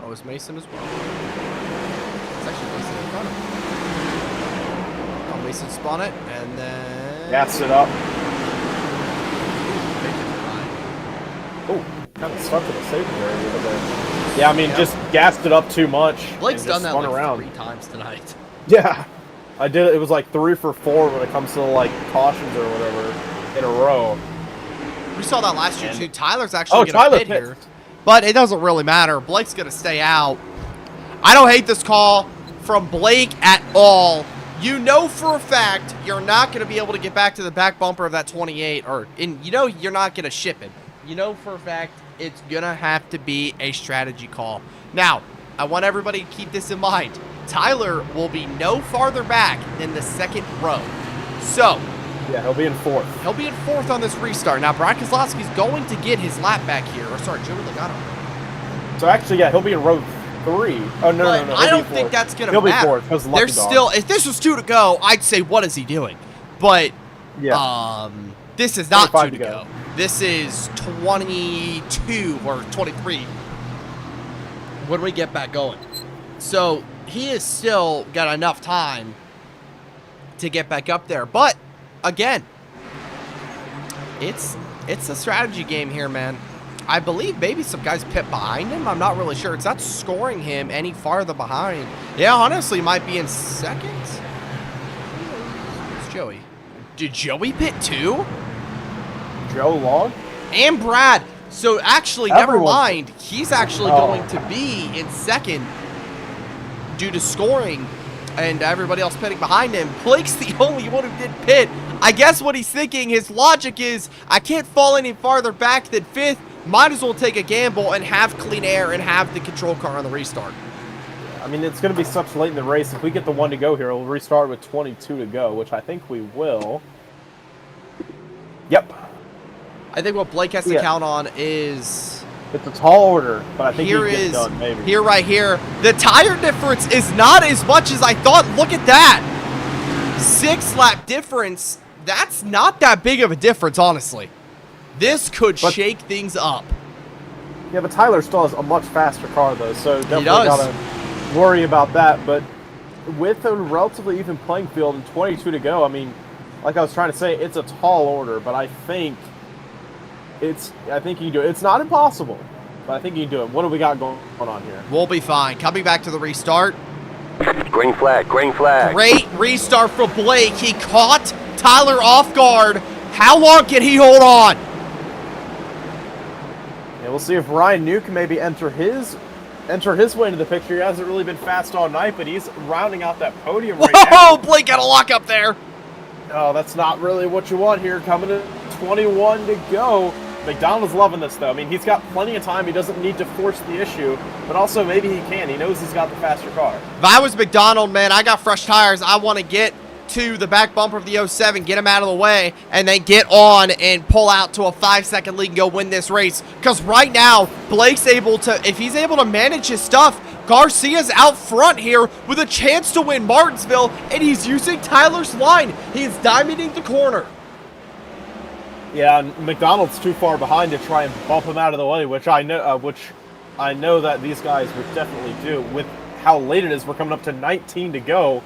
Oh, it's Mason as well. It's actually Mason in front of him. Oh, Mason spun it, and then... Gassed it up. Ooh, Oh, kind of stuck to the safety area a little bit. Yeah, I mean, just gassed it up too much. Blake's done that like around. 3 times tonight. Yeah, I did. It was like 3 for 4 when it comes to like cautions or whatever in a row. We saw that last year too. Tyler's actually going to pit here, but it doesn't really matter. Blake's going to stay out. I don't hate this call from Blake at all. You know for a fact you're not going to be able to get back to the back bumper of that 28, you know you're not going to ship it. You know for a fact it's going to have to be a strategy call. Now, I want everybody to keep this in mind. Tyler will be no farther back than the second row. So, yeah, he'll be in fourth. He'll be in fourth on this restart. Now, Brad Keselowski's going to get his lap back here. Or, sorry, Joey Logano. So, actually, yeah, he'll be in row 3. Oh, no. I don't think that's going to matter. He'll be fourth because There's still, if this was 2 to go, I'd say, what is he doing? But, yeah. This is not 2 to go. go. This is 22 or 23 when we get back going. So, he has still got enough time to get back up there. But, again, it's a strategy game here, man. I believe maybe some guys pit behind him. I'm not really sure. It's not scoring him any farther behind. Yeah, honestly, might be in second. It's Joey. Did Joey pit too? Joe Long? And Brad. So, actually, never mind. He's actually going to be in second due to scoring and everybody else pitting behind him. Blake's the only one who did pit. I guess what he's thinking, his logic is, I can't fall any farther back than 5th. Might as well take a gamble and have clean air and have the control car on the restart. I mean, it's going to be such late in the race. If we get the 1 to go here, we'll restart with 22 to go, which I think we will. Yep. I think what Blake has to count on is... It's a tall order, but I think here he is done, maybe. Here, right here. The tire difference is not as much as I thought. Look at that. 6-lap difference. That's not that big of a difference, honestly. This could shake things up. Yeah, but Tyler still has a much faster car, though, so definitely does. gotta worry about that. But with a relatively even playing field and 22 to go, I mean, like I was trying to say, it's a tall order, but I think you can do it. It's not impossible, but I think you can do it. What do we got going on here? We'll be fine. Coming back to the restart. Green flag, green flag. Great restart for Blake. He caught Tyler off guard. How long can he hold on? Yeah, we'll see if Ryan New can maybe enter his way into the picture. He hasn't really been fast all night, but he's rounding out that podium right now. Whoa, Blake got a lock up there. Oh, that's not really what you want here. Coming to 21 to go. McDonald's loving this, though. I mean, he's got plenty of time. He doesn't need to force the issue, but also maybe he can. He knows he's got the faster car. If I was McDonald, man, I got fresh tires. I want to get to the back bumper of the 07, get him out of the way, and then get on and pull out to a 5-second lead and go win this race. Because right now, Blake's able to, if he's able to manage his stuff, Garcia's out front here with a chance to win Martinsville, and he's using Tyler's line. He's diamonding the corner. Yeah, and McDonald's too far behind to try and bump him out of the way, which I know that these guys would definitely do. With how late it is, we're coming up to 19 to go.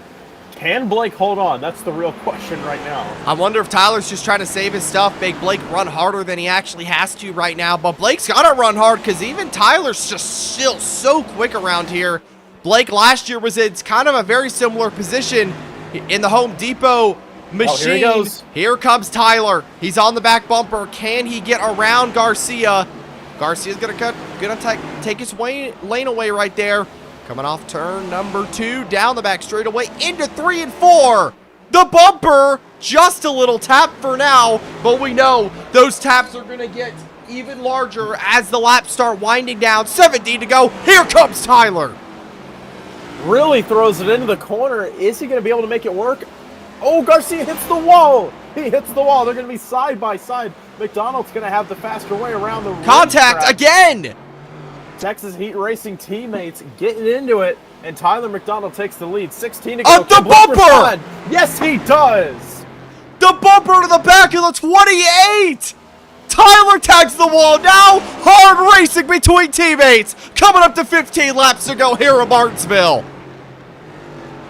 Can Blake hold on? That's the real question right now. I wonder if Tyler's just trying to save his stuff, make Blake run harder than he actually has to right now. But Blake's got to run hard because even Tyler's just still so quick around here. Blake last year was in kind of a very similar position in the Home Depot machine. Oh, here he goes. Here comes Tyler. He's on the back bumper. Can he get around Garcia? Garcia's gonna take his lane away right there. Coming off turn number 2, down the back straightaway into 3 and 4. The bumper, just a little tap for now, but we know those taps are gonna get even larger as the laps start winding down. 17 to go. Here comes Tyler. Really throws it into the corner. Is he gonna be able to make it work? Oh, Garcia hits the wall. He hits the wall. They're going to be side by side. McDonald's going to have the faster way around the contact again. Texas Heat Racing teammates getting into it, and Tyler McDonald takes the lead. 16 to go. Up the bumper. Yes, he does. The bumper to the back of the 28. Tyler tags the wall now. Hard racing between teammates. Coming up to 15 laps to go here at Martinsville.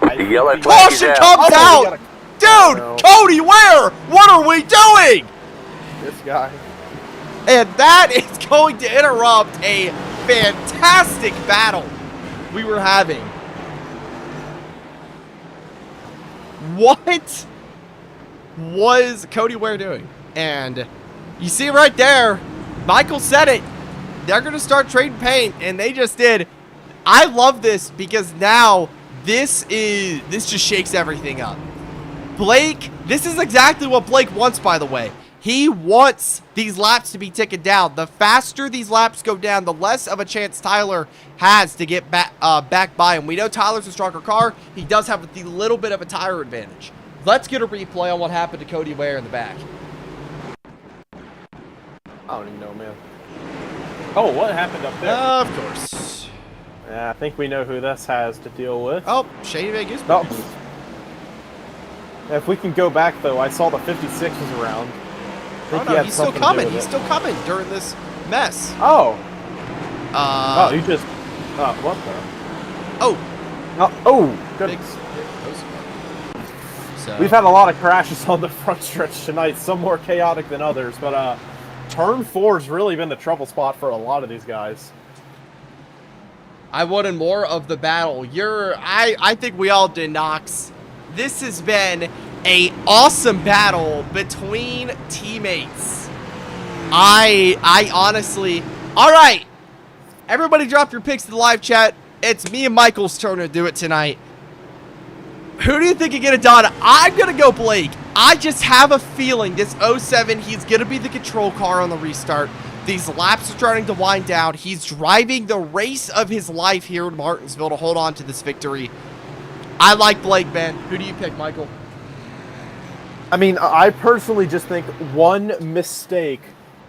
The yellow flag Caution is comes out. Dude, Cody, where? What are we doing? This guy. And that is going to interrupt a fantastic battle we were having. What was Cody Ware doing? And you see right there, Michael said it. They're going to start trading paint, and they just did. I love this because now this just shakes everything up. Blake, this is exactly what Blake wants, by the way. He wants these laps to be ticking down. The faster these laps go down, the less of a chance Tyler has to get back by him. We know Tyler's a stronger car. He does have the little bit of a tire advantage. Let's get a replay on what happened to Cody Ware in the back. I don't even know, man. Oh, what happened up there? Of course. Yeah, I think we know who this has to deal with. Oh, Shady Vegas. Oh. If we can go back, though, I saw the 56 was around. Oh, no, he's still coming. He's still coming during this mess. Oh. Oh, you just... what the... Oh, goodness. So. We've had a lot of crashes on the front stretch tonight, some more chaotic than others, but turn 4's really been the trouble spot for a lot of these guys. I wanted more of the battle. I think we all did, Knox. This has been a awesome battle between teammates. I honestly... All right. Everybody drop your picks in the live chat. It's me and Michael's turn to do it tonight. Who do you think can get it done? I'm going to go Blake. I just have a feeling this 07, he's going to be the control car on the restart. These laps are starting to wind down. He's driving the race of his life here in Martinsville to hold on to this victory. I like Blake, man. Who do you pick, Michael? I mean, I personally just think one mistake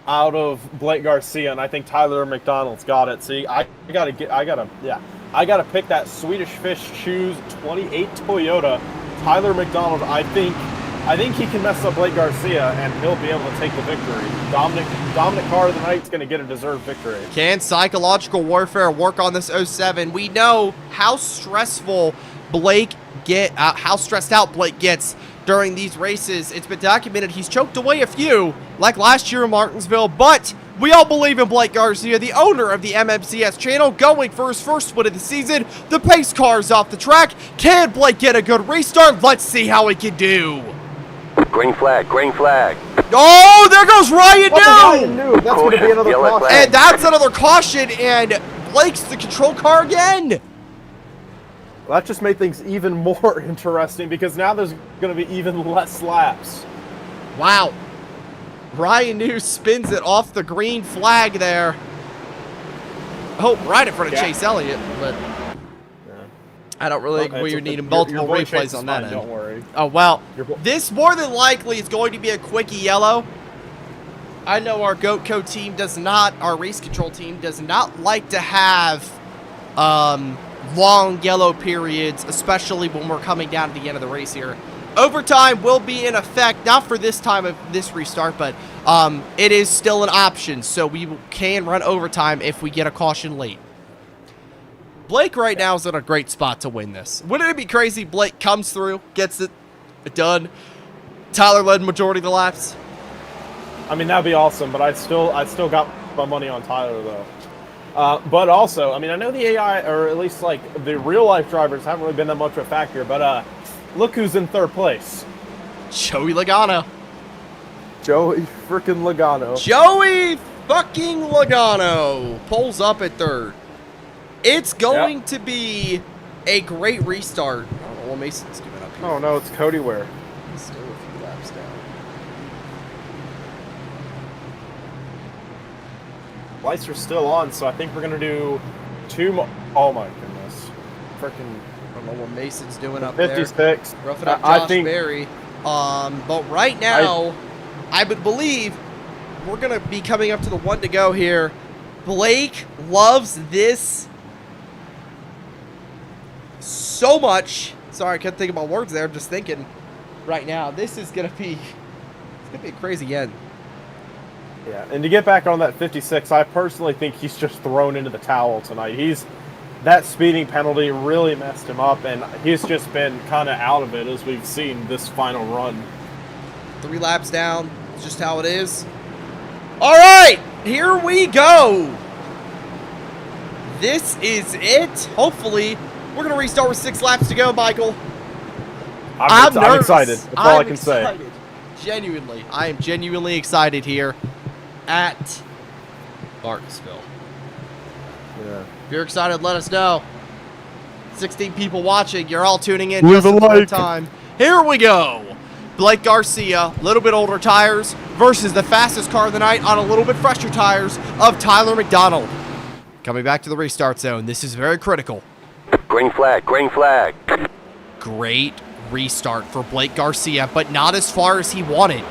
out of Blake Garcia, and I think Tyler McDonald's got it. See, I gotta pick that Swedish Fish Shoes 28 Toyota. Tyler McDonald, I think he can mess up Blake Garcia, and he'll be able to take the victory. Dominant car of the night is going to get a deserved victory. Can psychological warfare work on this 07? We know how stressful how stressed out Blake gets during these races. It's been documented he's choked away a few, like last year in Martinsville, but we all believe in Blake Garcia, the owner of the MMCS channel, going for his first win of the season. The pace car is off the track. Can Blake get a good restart? Let's see how he can do. Green flag, green flag. Oh, there goes Ryan New! That's going to be another Yellow caution. flag. And that's another caution, and Blake's the control car again. Well, that just made things even more interesting because now there's going to be even less laps. Wow. Ryan New spins it off the green flag there. Oh, right in front of Chase Elliott, but I don't really think we're needing multiple replays on that end. Don't worry. Oh, well, this more than likely is going to be a quickie yellow. I know our Goatco team does not, our race control team does not like to have long yellow periods, especially when we're coming down to the end of the race here. Overtime will be in effect, not for this time of this restart, but it is still an option, so we can run overtime if we get a caution late. Blake right now is in a great spot to win this. Wouldn't it be crazy? Blake comes through, gets it done. Tyler led majority of the laps. I mean, that'd be awesome, but I still got my money on Tyler though. But also, I mean, I know the AI, or at least like the real life drivers, haven't really been that much of a factor. But look who's in third place. Joey Logano. Joey freaking Logano. Joey fucking Logano pulls up at third. It's going to be a great restart. I don't know what Mason's doing up here. Oh no, it's Cody Ware. He's still a few laps down. Lights are still on, so I think we're gonna do two more. Oh my goodness, freaking! I don't know what Mason's doing up there. 56. Roughing up I Josh think Berry. But right now, I would believe we're gonna be coming up to the one to go here. Blake loves this so much. Sorry, I can't think of my words there. I'm just thinking right now. This is gonna be a crazy end. Yeah, and to get back on that 56, I personally think he's just thrown into the towel tonight. That speeding penalty really messed him up, and he's just been kind of out of it as we've seen this final run. 3 laps down. It's just how it is. All right, here we go. This is it. Hopefully, we're going to restart with 6 laps to go, Michael. I'm nervous. Excited. That's all I can say. Genuinely. I am genuinely excited here at Martinsville. Yeah. If you're excited, let us know. 16 people watching. You're all tuning in Leave just a at the right like. time. Here we go. Blake Garcia, a little bit older tires versus the fastest car of the night on a little bit fresher tires of Tyler McDonald. Coming back to the restart zone. This is very critical. Green flag, green flag. Great restart for Blake Garcia, but not as far as he wanted.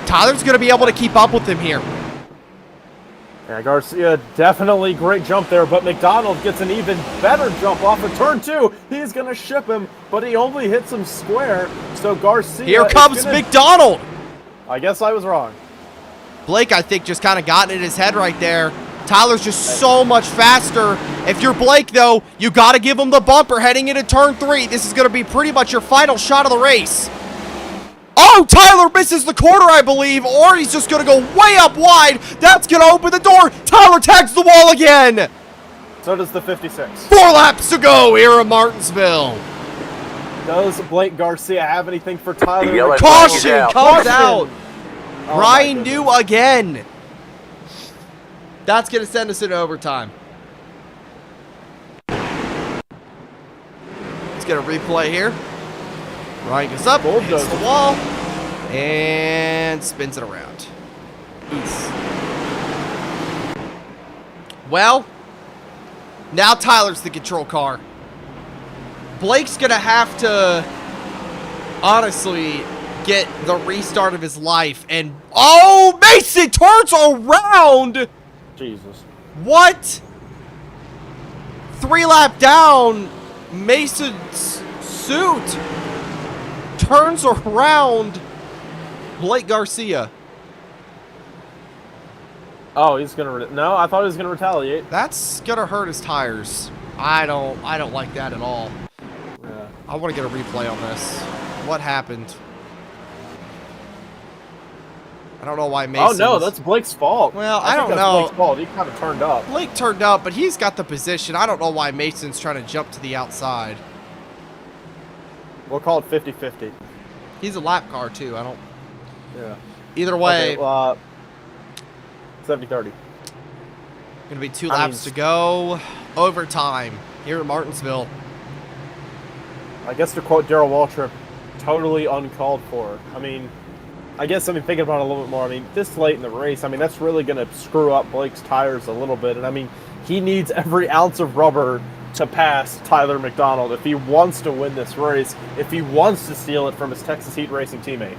Tyler's going to be able to keep up with him here. Yeah, Garcia, definitely great jump there, but McDonald gets an even better jump off of turn 2. He's going to ship him, but he only hits him square, so Garcia... Here comes McDonald! I guess I was wrong. Blake, I think, just kind of got it in his head right there. Tyler's just so much faster. If you're Blake, though, you got to give him the bumper heading into turn 3. This is going to be pretty much your final shot of the race. Oh, Tyler misses the corner, I believe, or he's just going to go way up wide. That's going to open the door. Tyler tags the wall again. So does the 56. 4 laps to go here at Martinsville. Does Blake Garcia have anything for Tyler? The yellow McDonald? flag is Caution out. comes Caution! out. Oh, Ryan my New again. That's going to send us into overtime. Let's get a replay here. Ryan goes up, hits Bulldozer. the wall, and spins it around. Oof. Well, now Tyler's the control car. Blake's going to have to, honestly, get the restart of his life. And, oh, Mason turns around. Jesus. What? 3 lap down, Mason's suit turns around Blake Garcia. Oh, he's gonna... No, I thought he was gonna retaliate. That's gonna hurt his tires. I don't like that at all. Yeah. I want to get a replay on this. What happened? I don't know why Mason's... Oh, no, that's Blake's fault. Well, I think don't that's know. Blake's fault. He kind of turned up. Blake turned up, but he's got the position. I don't know why Mason's trying to jump to the outside. We'll call it 50-50. He's a lap car, too. I don't... Yeah. Either way, Okay, 70-30. gonna be 2 I laps mean- to go. Overtime here at Martinsville. I guess to quote Darrell Waltrip, totally uncalled for. I mean, thinking about it a little bit more, I mean, this late in the race, I mean, that's really going to screw up Blake's tires a little bit. And I mean, he needs every ounce of rubber to pass Tyler McDonald if he wants to win this race, if he wants to steal it from his Texas Heat Racing teammate.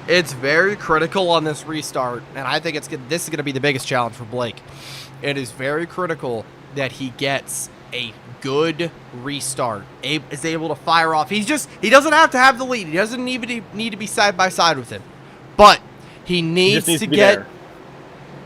It's very critical on this restart, and I think this is going to be the biggest challenge for Blake. It is very critical that he gets a good restart, is able to fire off. He doesn't have to have the lead. He doesn't need to be side by side with him, but he needs to get there.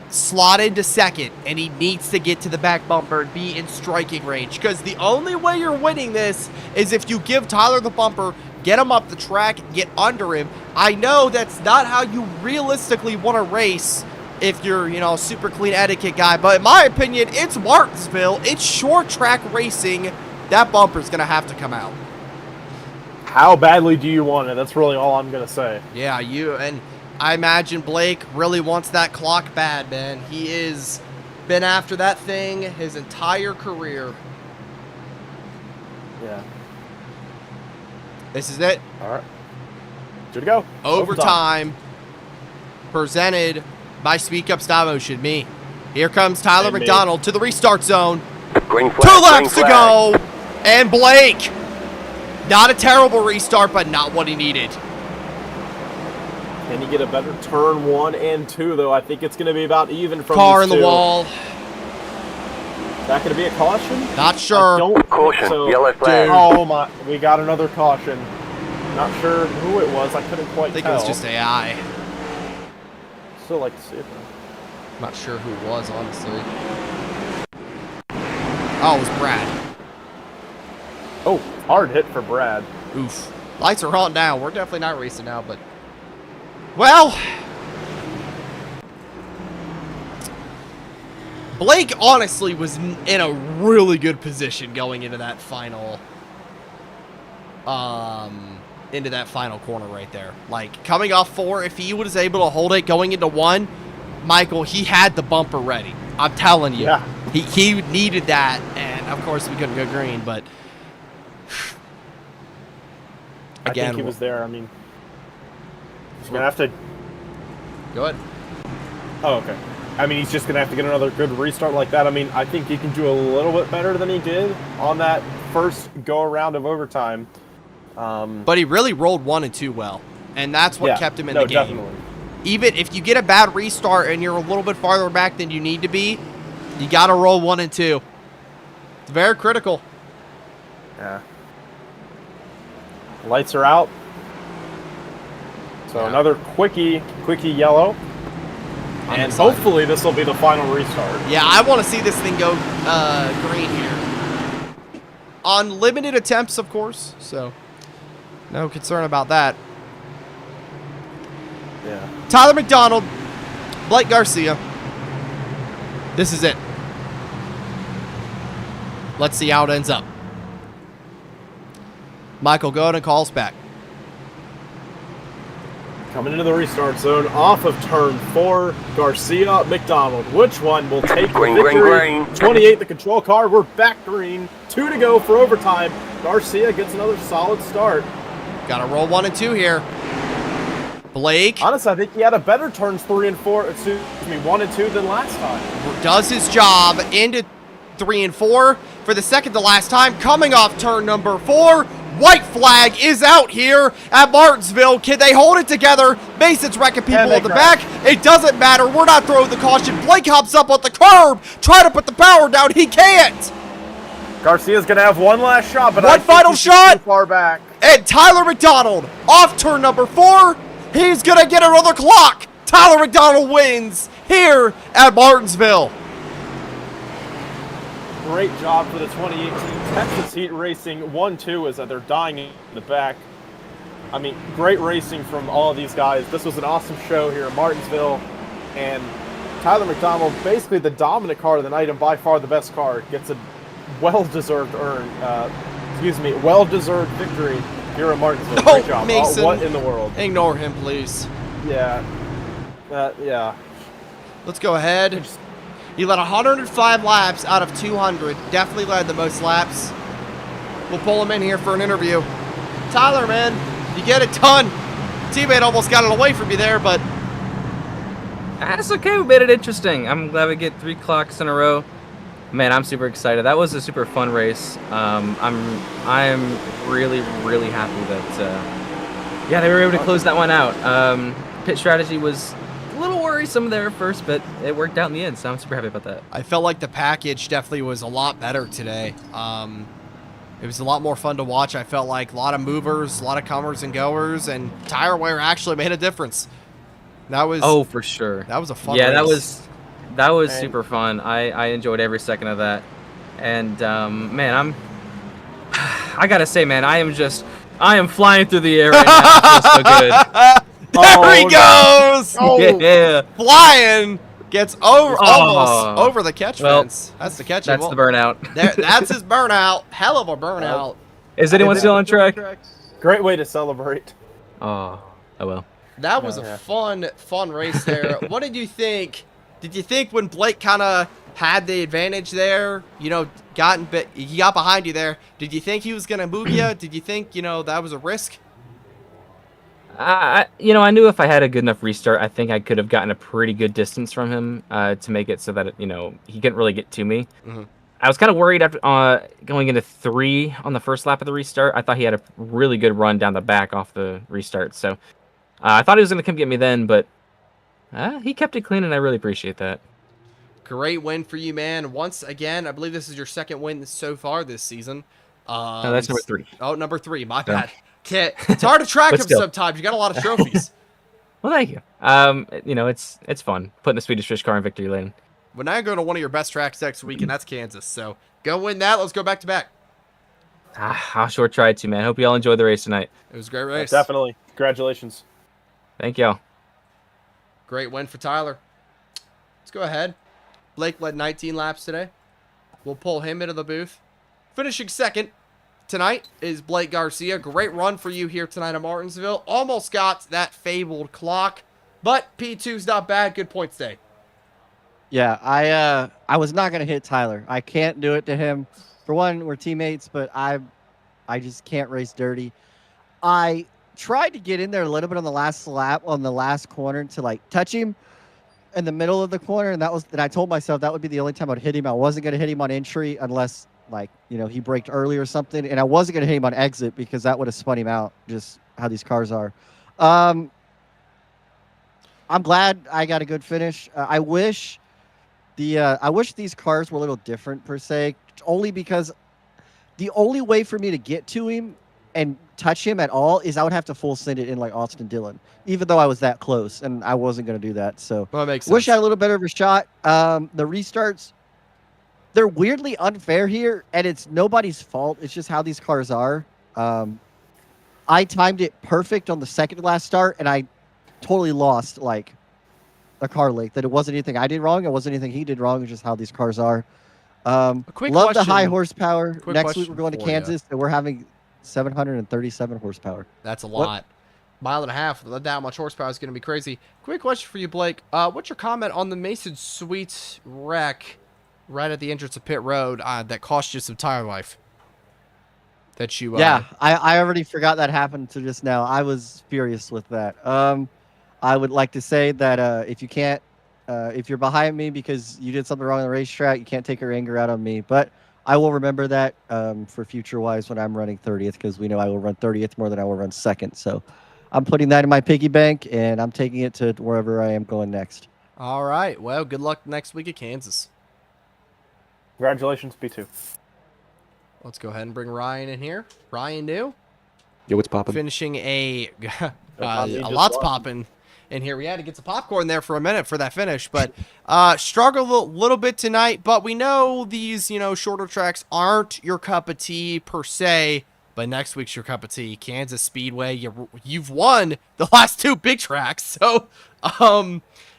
slotted to second, and he needs to get to the back bumper and be in striking range, because the only way you're winning this is if you give Tyler the bumper, get him up the track, get under him. I know that's not how you realistically want to race if you're, a super clean etiquette guy, but in my opinion, it's Martinsville. It's short track racing. That bumper's going to have to come out. How badly do you want it? That's really all I'm going to say. Yeah, and I imagine Blake really wants that clock bad, man. He is been after that thing his entire career. Yeah. This is it. All right. Good to go. Overtime. Presented by Speed Cup Stop Motion. Me. Here comes Tyler And me. McDonald to the restart zone. Green flag, 2 green laps to flag. go. And Blake. Not a terrible restart, but not what he needed. Can you get a better turn 1 and 2, though? I think it's going to be about even from Car these in the two. wall. Is that going to be a caution? Not I sure. don't think Caution, so. yellow flag. Oh my! We got another caution. Not sure who it was. I couldn't quite I think tell. it was just AI. Still like to see it though. Not sure who it was, honestly. Oh, it was Brad. Oh, hard hit for Brad. Oof. Lights are on now. We're definitely not racing now, but... Well... Blake, honestly, was in a really good position going into that final... into that final corner right there. Like, coming off 4, if he was able to hold it going into 1, Michael, he had the bumper ready. I'm telling you. Yeah. He needed that, and of course we couldn't go green, but I Again, think he was there. I mean, he's going to have to... Go ahead. Oh, okay. I mean, he's just going to have to get another good restart like that. I mean, I think he can do a little bit better than he did on that first go-around of overtime. But he really rolled 1 and 2 well, and that's what kept him in the game. Definitely. Even if you get a bad restart and you're a little bit farther back than you need to be, you got to roll 1 and 2. It's very critical. Yeah. Lights are out. So another quickie yellow. And hopefully this will be the final restart. Yeah, I want to see this thing go green here. On limited attempts, of course, so no concern about that. Yeah. Tyler McDonald, Blake Garcia. This is it. Let's see how it ends up. Michael, go ahead and call us back. Coming into the restart zone off of turn 4, Garcia, McDonald. Which one will take Green, the victory? green, green. 28, the control car. We're back green. 2 to go for overtime. Garcia gets another solid start. Got to roll 1 and 2 here. Blake Honestly, I think he had a better turns 3 and 4, 1 and 2 than last time. does his job into 3 and 4 for the second to last time. Coming off turn number 4. White flag is out here at Martinsville. Can they hold it together? Mason's wrecking people at the back. It doesn't matter. We're not throwing the caution. Blake hops up on the curb, trying to put the power down. He can't. Garcia's going to have one last shot, but One final shot. Too far back. And Tyler McDonald off turn number 4. He's going to get another clock. Tyler McDonald wins here at Martinsville. Great job for the 2018 Texas Heat Racing 1-2 is that they're dying in the back. I mean, great racing from all of these guys. This was an awesome show here in Martinsville. And Tyler McDonald, basically the dominant car of the night and by far the best car, gets a well-deserved well-deserved victory here in Martinsville. Great job. Mason, what in the world? Ignore him, please. Yeah. Yeah. Let's go ahead. He led 105 laps out of 200. Definitely led the most laps. We'll pull him in here for an interview. Tyler, man, you get it done. Teammate almost got it away from you there, but That's okay. We made it interesting. I'm glad we get 3 clocks in a row. Man, I'm super excited. That was a super fun race. I'm really happy that they were able to close that one out. Pit strategy was a little worrisome there at first, but it worked out in the end, so I'm super happy about that. I felt like the package definitely was a lot better today. It was a lot more fun to watch. I felt like a lot of movers, a lot of comers and goers, and tire wear actually made a difference. That was for sure. That was a fun race. That was And- super fun. I enjoyed every second of that. And man, I gotta say, man, I am flying through the air right now. It feels so good. There he goes! Oh. Yeah. Flying! Gets almost over the catch Well, fence. That's the catch. That's the burnout. That's his burnout. Hell of a burnout. Is anyone still on track? Great way to celebrate. Oh well. That was a fun race there. What did you think? Did you think when Blake kind of had the advantage there, he got behind you there, did you think he was going to move you? Did you think, that was a risk? I knew if I had a good enough restart, I think I could have gotten a pretty good distance from him to make it so that he couldn't really get to me. Mm-hmm. I was kind of worried after going into 3 on the first lap of the restart. I thought he had a really good run down the back off the restart, so I thought he was going to come get me then, but he kept it clean, and I really appreciate that. Great win for you, man. Once again, I believe this is your second win so far this season. No, that's number 3. Oh, number 3. My bad. It's hard to track But them still. sometimes. You got a lot of trophies. Well, thank you. It's fun putting the Swedish Fish car in victory lane. But now you're going to one of your best tracks next week, and that's Kansas. So go win that. Let's go back to back. I'll sure try to, man. Hope you all enjoyed the race tonight. It was a great race. Definitely. Congratulations. Thank y'all. Great win for Tyler. Let's go ahead. Blake led 19 laps today. We'll pull him into the booth. Finishing second tonight is Blake Garcia. Great run for you here tonight at Martinsville. Almost got that fabled clock, but P2's not bad. Good points day. Yeah, I was not gonna hit Tyler. I can't do it to him. For one, we're teammates, but I just can't race dirty. I tried to get in there a little bit on the last lap, on the last corner, to like touch him in the middle of the corner, and I told myself that would be the only time I'd hit him. I wasn't going to hit him on entry unless, like, he braked early or something, and I wasn't going to hit him on exit because that would have spun him out, just how these cars are. I'm glad I got a good finish. I wish these cars were a little different per se, only because the only way for me to get to him and touch him at all is I would have to full send it in like Austin Dillon, even though I was that close, and I wasn't going to do that. So Well, that makes sense. wish I had a little better of a shot. The restarts, they're weirdly unfair here, and it's nobody's fault. It's just how these cars are. I timed it perfect on the second to last start, and I totally lost like a car length. That it wasn't anything I did wrong. It wasn't anything he did wrong. It's just how these cars are. Quick Love the question- high horsepower. quick Next week question we're going to for ya. Kansas, and we're having 737 horsepower. That's a What? lot. Mile and a half. That much horsepower is going to be crazy. Quick question for you, Blake. What's your comment on the Mason Sweets wreck right at the entrance of pit road that cost you some tire life? That you Yeah, I already forgot that happened to just now. I was furious with that. I would like to say that if you can't, if you're behind me because you did something wrong on the racetrack, you can't take your anger out on me. But I will remember that for future wise when I'm running 30th, because we know I will run 30th more than I will run second. So I'm putting that in my piggy bank, and I'm taking it to wherever I am going next. All right. Well, good luck next week at Kansas. Congratulations, B2. Let's go ahead and bring Ryan in here. Ryan New Yo, what's poppin'? finishing a Tommy a just lot's won. popping in here. We had to get some popcorn there for a minute for that finish, but struggled a little bit tonight. But we know these shorter tracks aren't your cup of tea per se. But next week's your cup of tea. Kansas Speedway. You've won the last two big tracks, so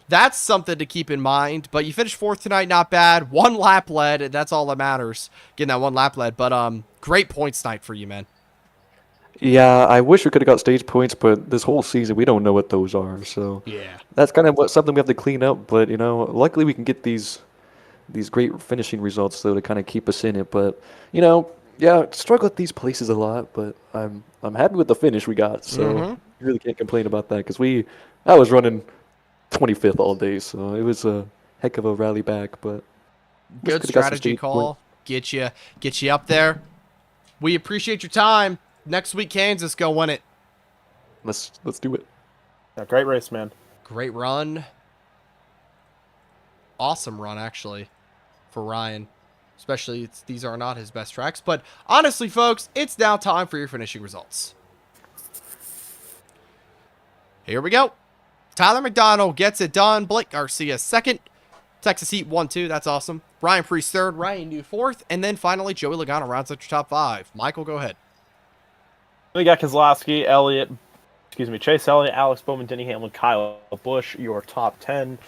that's something to keep in mind. But you finished fourth tonight, not bad. One lap led, and that's all that matters. Getting that one lap led. But great points night for you, man. Yeah, I wish we could have got stage points, but this whole season we don't know what those are. So Yeah. that's kind of something we have to clean up. But luckily we can get these great finishing results though to kind of keep us in it. But yeah, struggle at these places a lot. But I'm happy with the finish we got. So Mhm. you really can't complain about that because I was running 25th all day, so it was a heck of a rally back. But wish Good we could've got some strategy stage call. Get you up there. We appreciate your time. Next week, Kansas, go win it. Let's do it. Yeah, great race, man. Great run. Awesome run, actually, for Ryan. Especially, these are not his best tracks. But honestly, folks, it's now time for your finishing results. Here we go. Tyler McDonald gets it done. Blake Garcia second. Texas Heat 1-2. That's awesome. Ryan Priest third. Ryan New fourth. And then finally, Joey Logano rounds out your top five. Michael, go ahead. We got Kozlowski, Chase Elliott, Alex Bowman, Denny Hamlin, Kyle Busch, your top 10.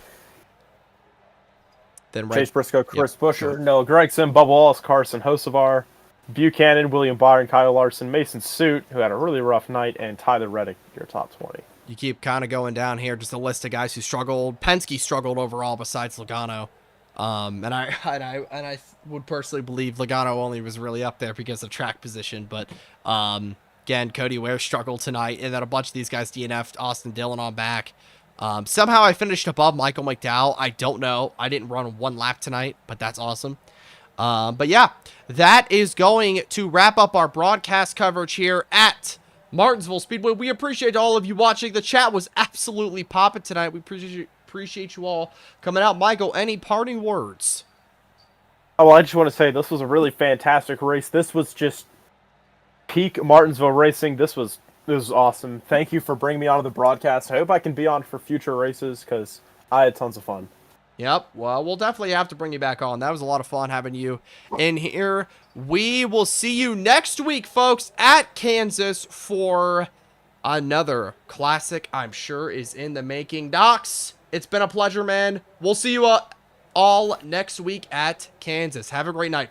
Then Chase Briscoe, Chris Yep, Buescher, sure. Noah Gragson, Bubba Wallace, Carson Hocevar, Buchanan, William Byron, Kyle Larson, Mason Suit, who had a really rough night, and Tyler Reddick, your top 20. You keep kind of going down here, just a list of guys who struggled. Penske struggled overall besides Logano. And I would personally believe Logano only was really up there because of track position. But again, Cody Ware struggled tonight, and then a bunch of these guys DNF'd. Austin Dillon on back. Somehow I finished above Michael McDowell. I don't know. I didn't run one lap tonight, but that's awesome. But yeah, that is going to wrap up our broadcast coverage here at Martinsville Speedway. We appreciate all of you watching. The chat was absolutely popping tonight. We appreciate you all coming out. Michael, any parting words? Oh, well, I just want to say this was a really fantastic race. This was just peak Martinsville racing. This was awesome. Thank you for bringing me onto the broadcast. I hope I can be on for future races because I had tons of fun. Yep. Well, we'll definitely have to bring you back on. That was a lot of fun having you in here. We will see you next week, folks, at Kansas for another classic I'm sure is in the making. Docs, it's been a pleasure, man. We'll see you all next week at Kansas. Have a great night.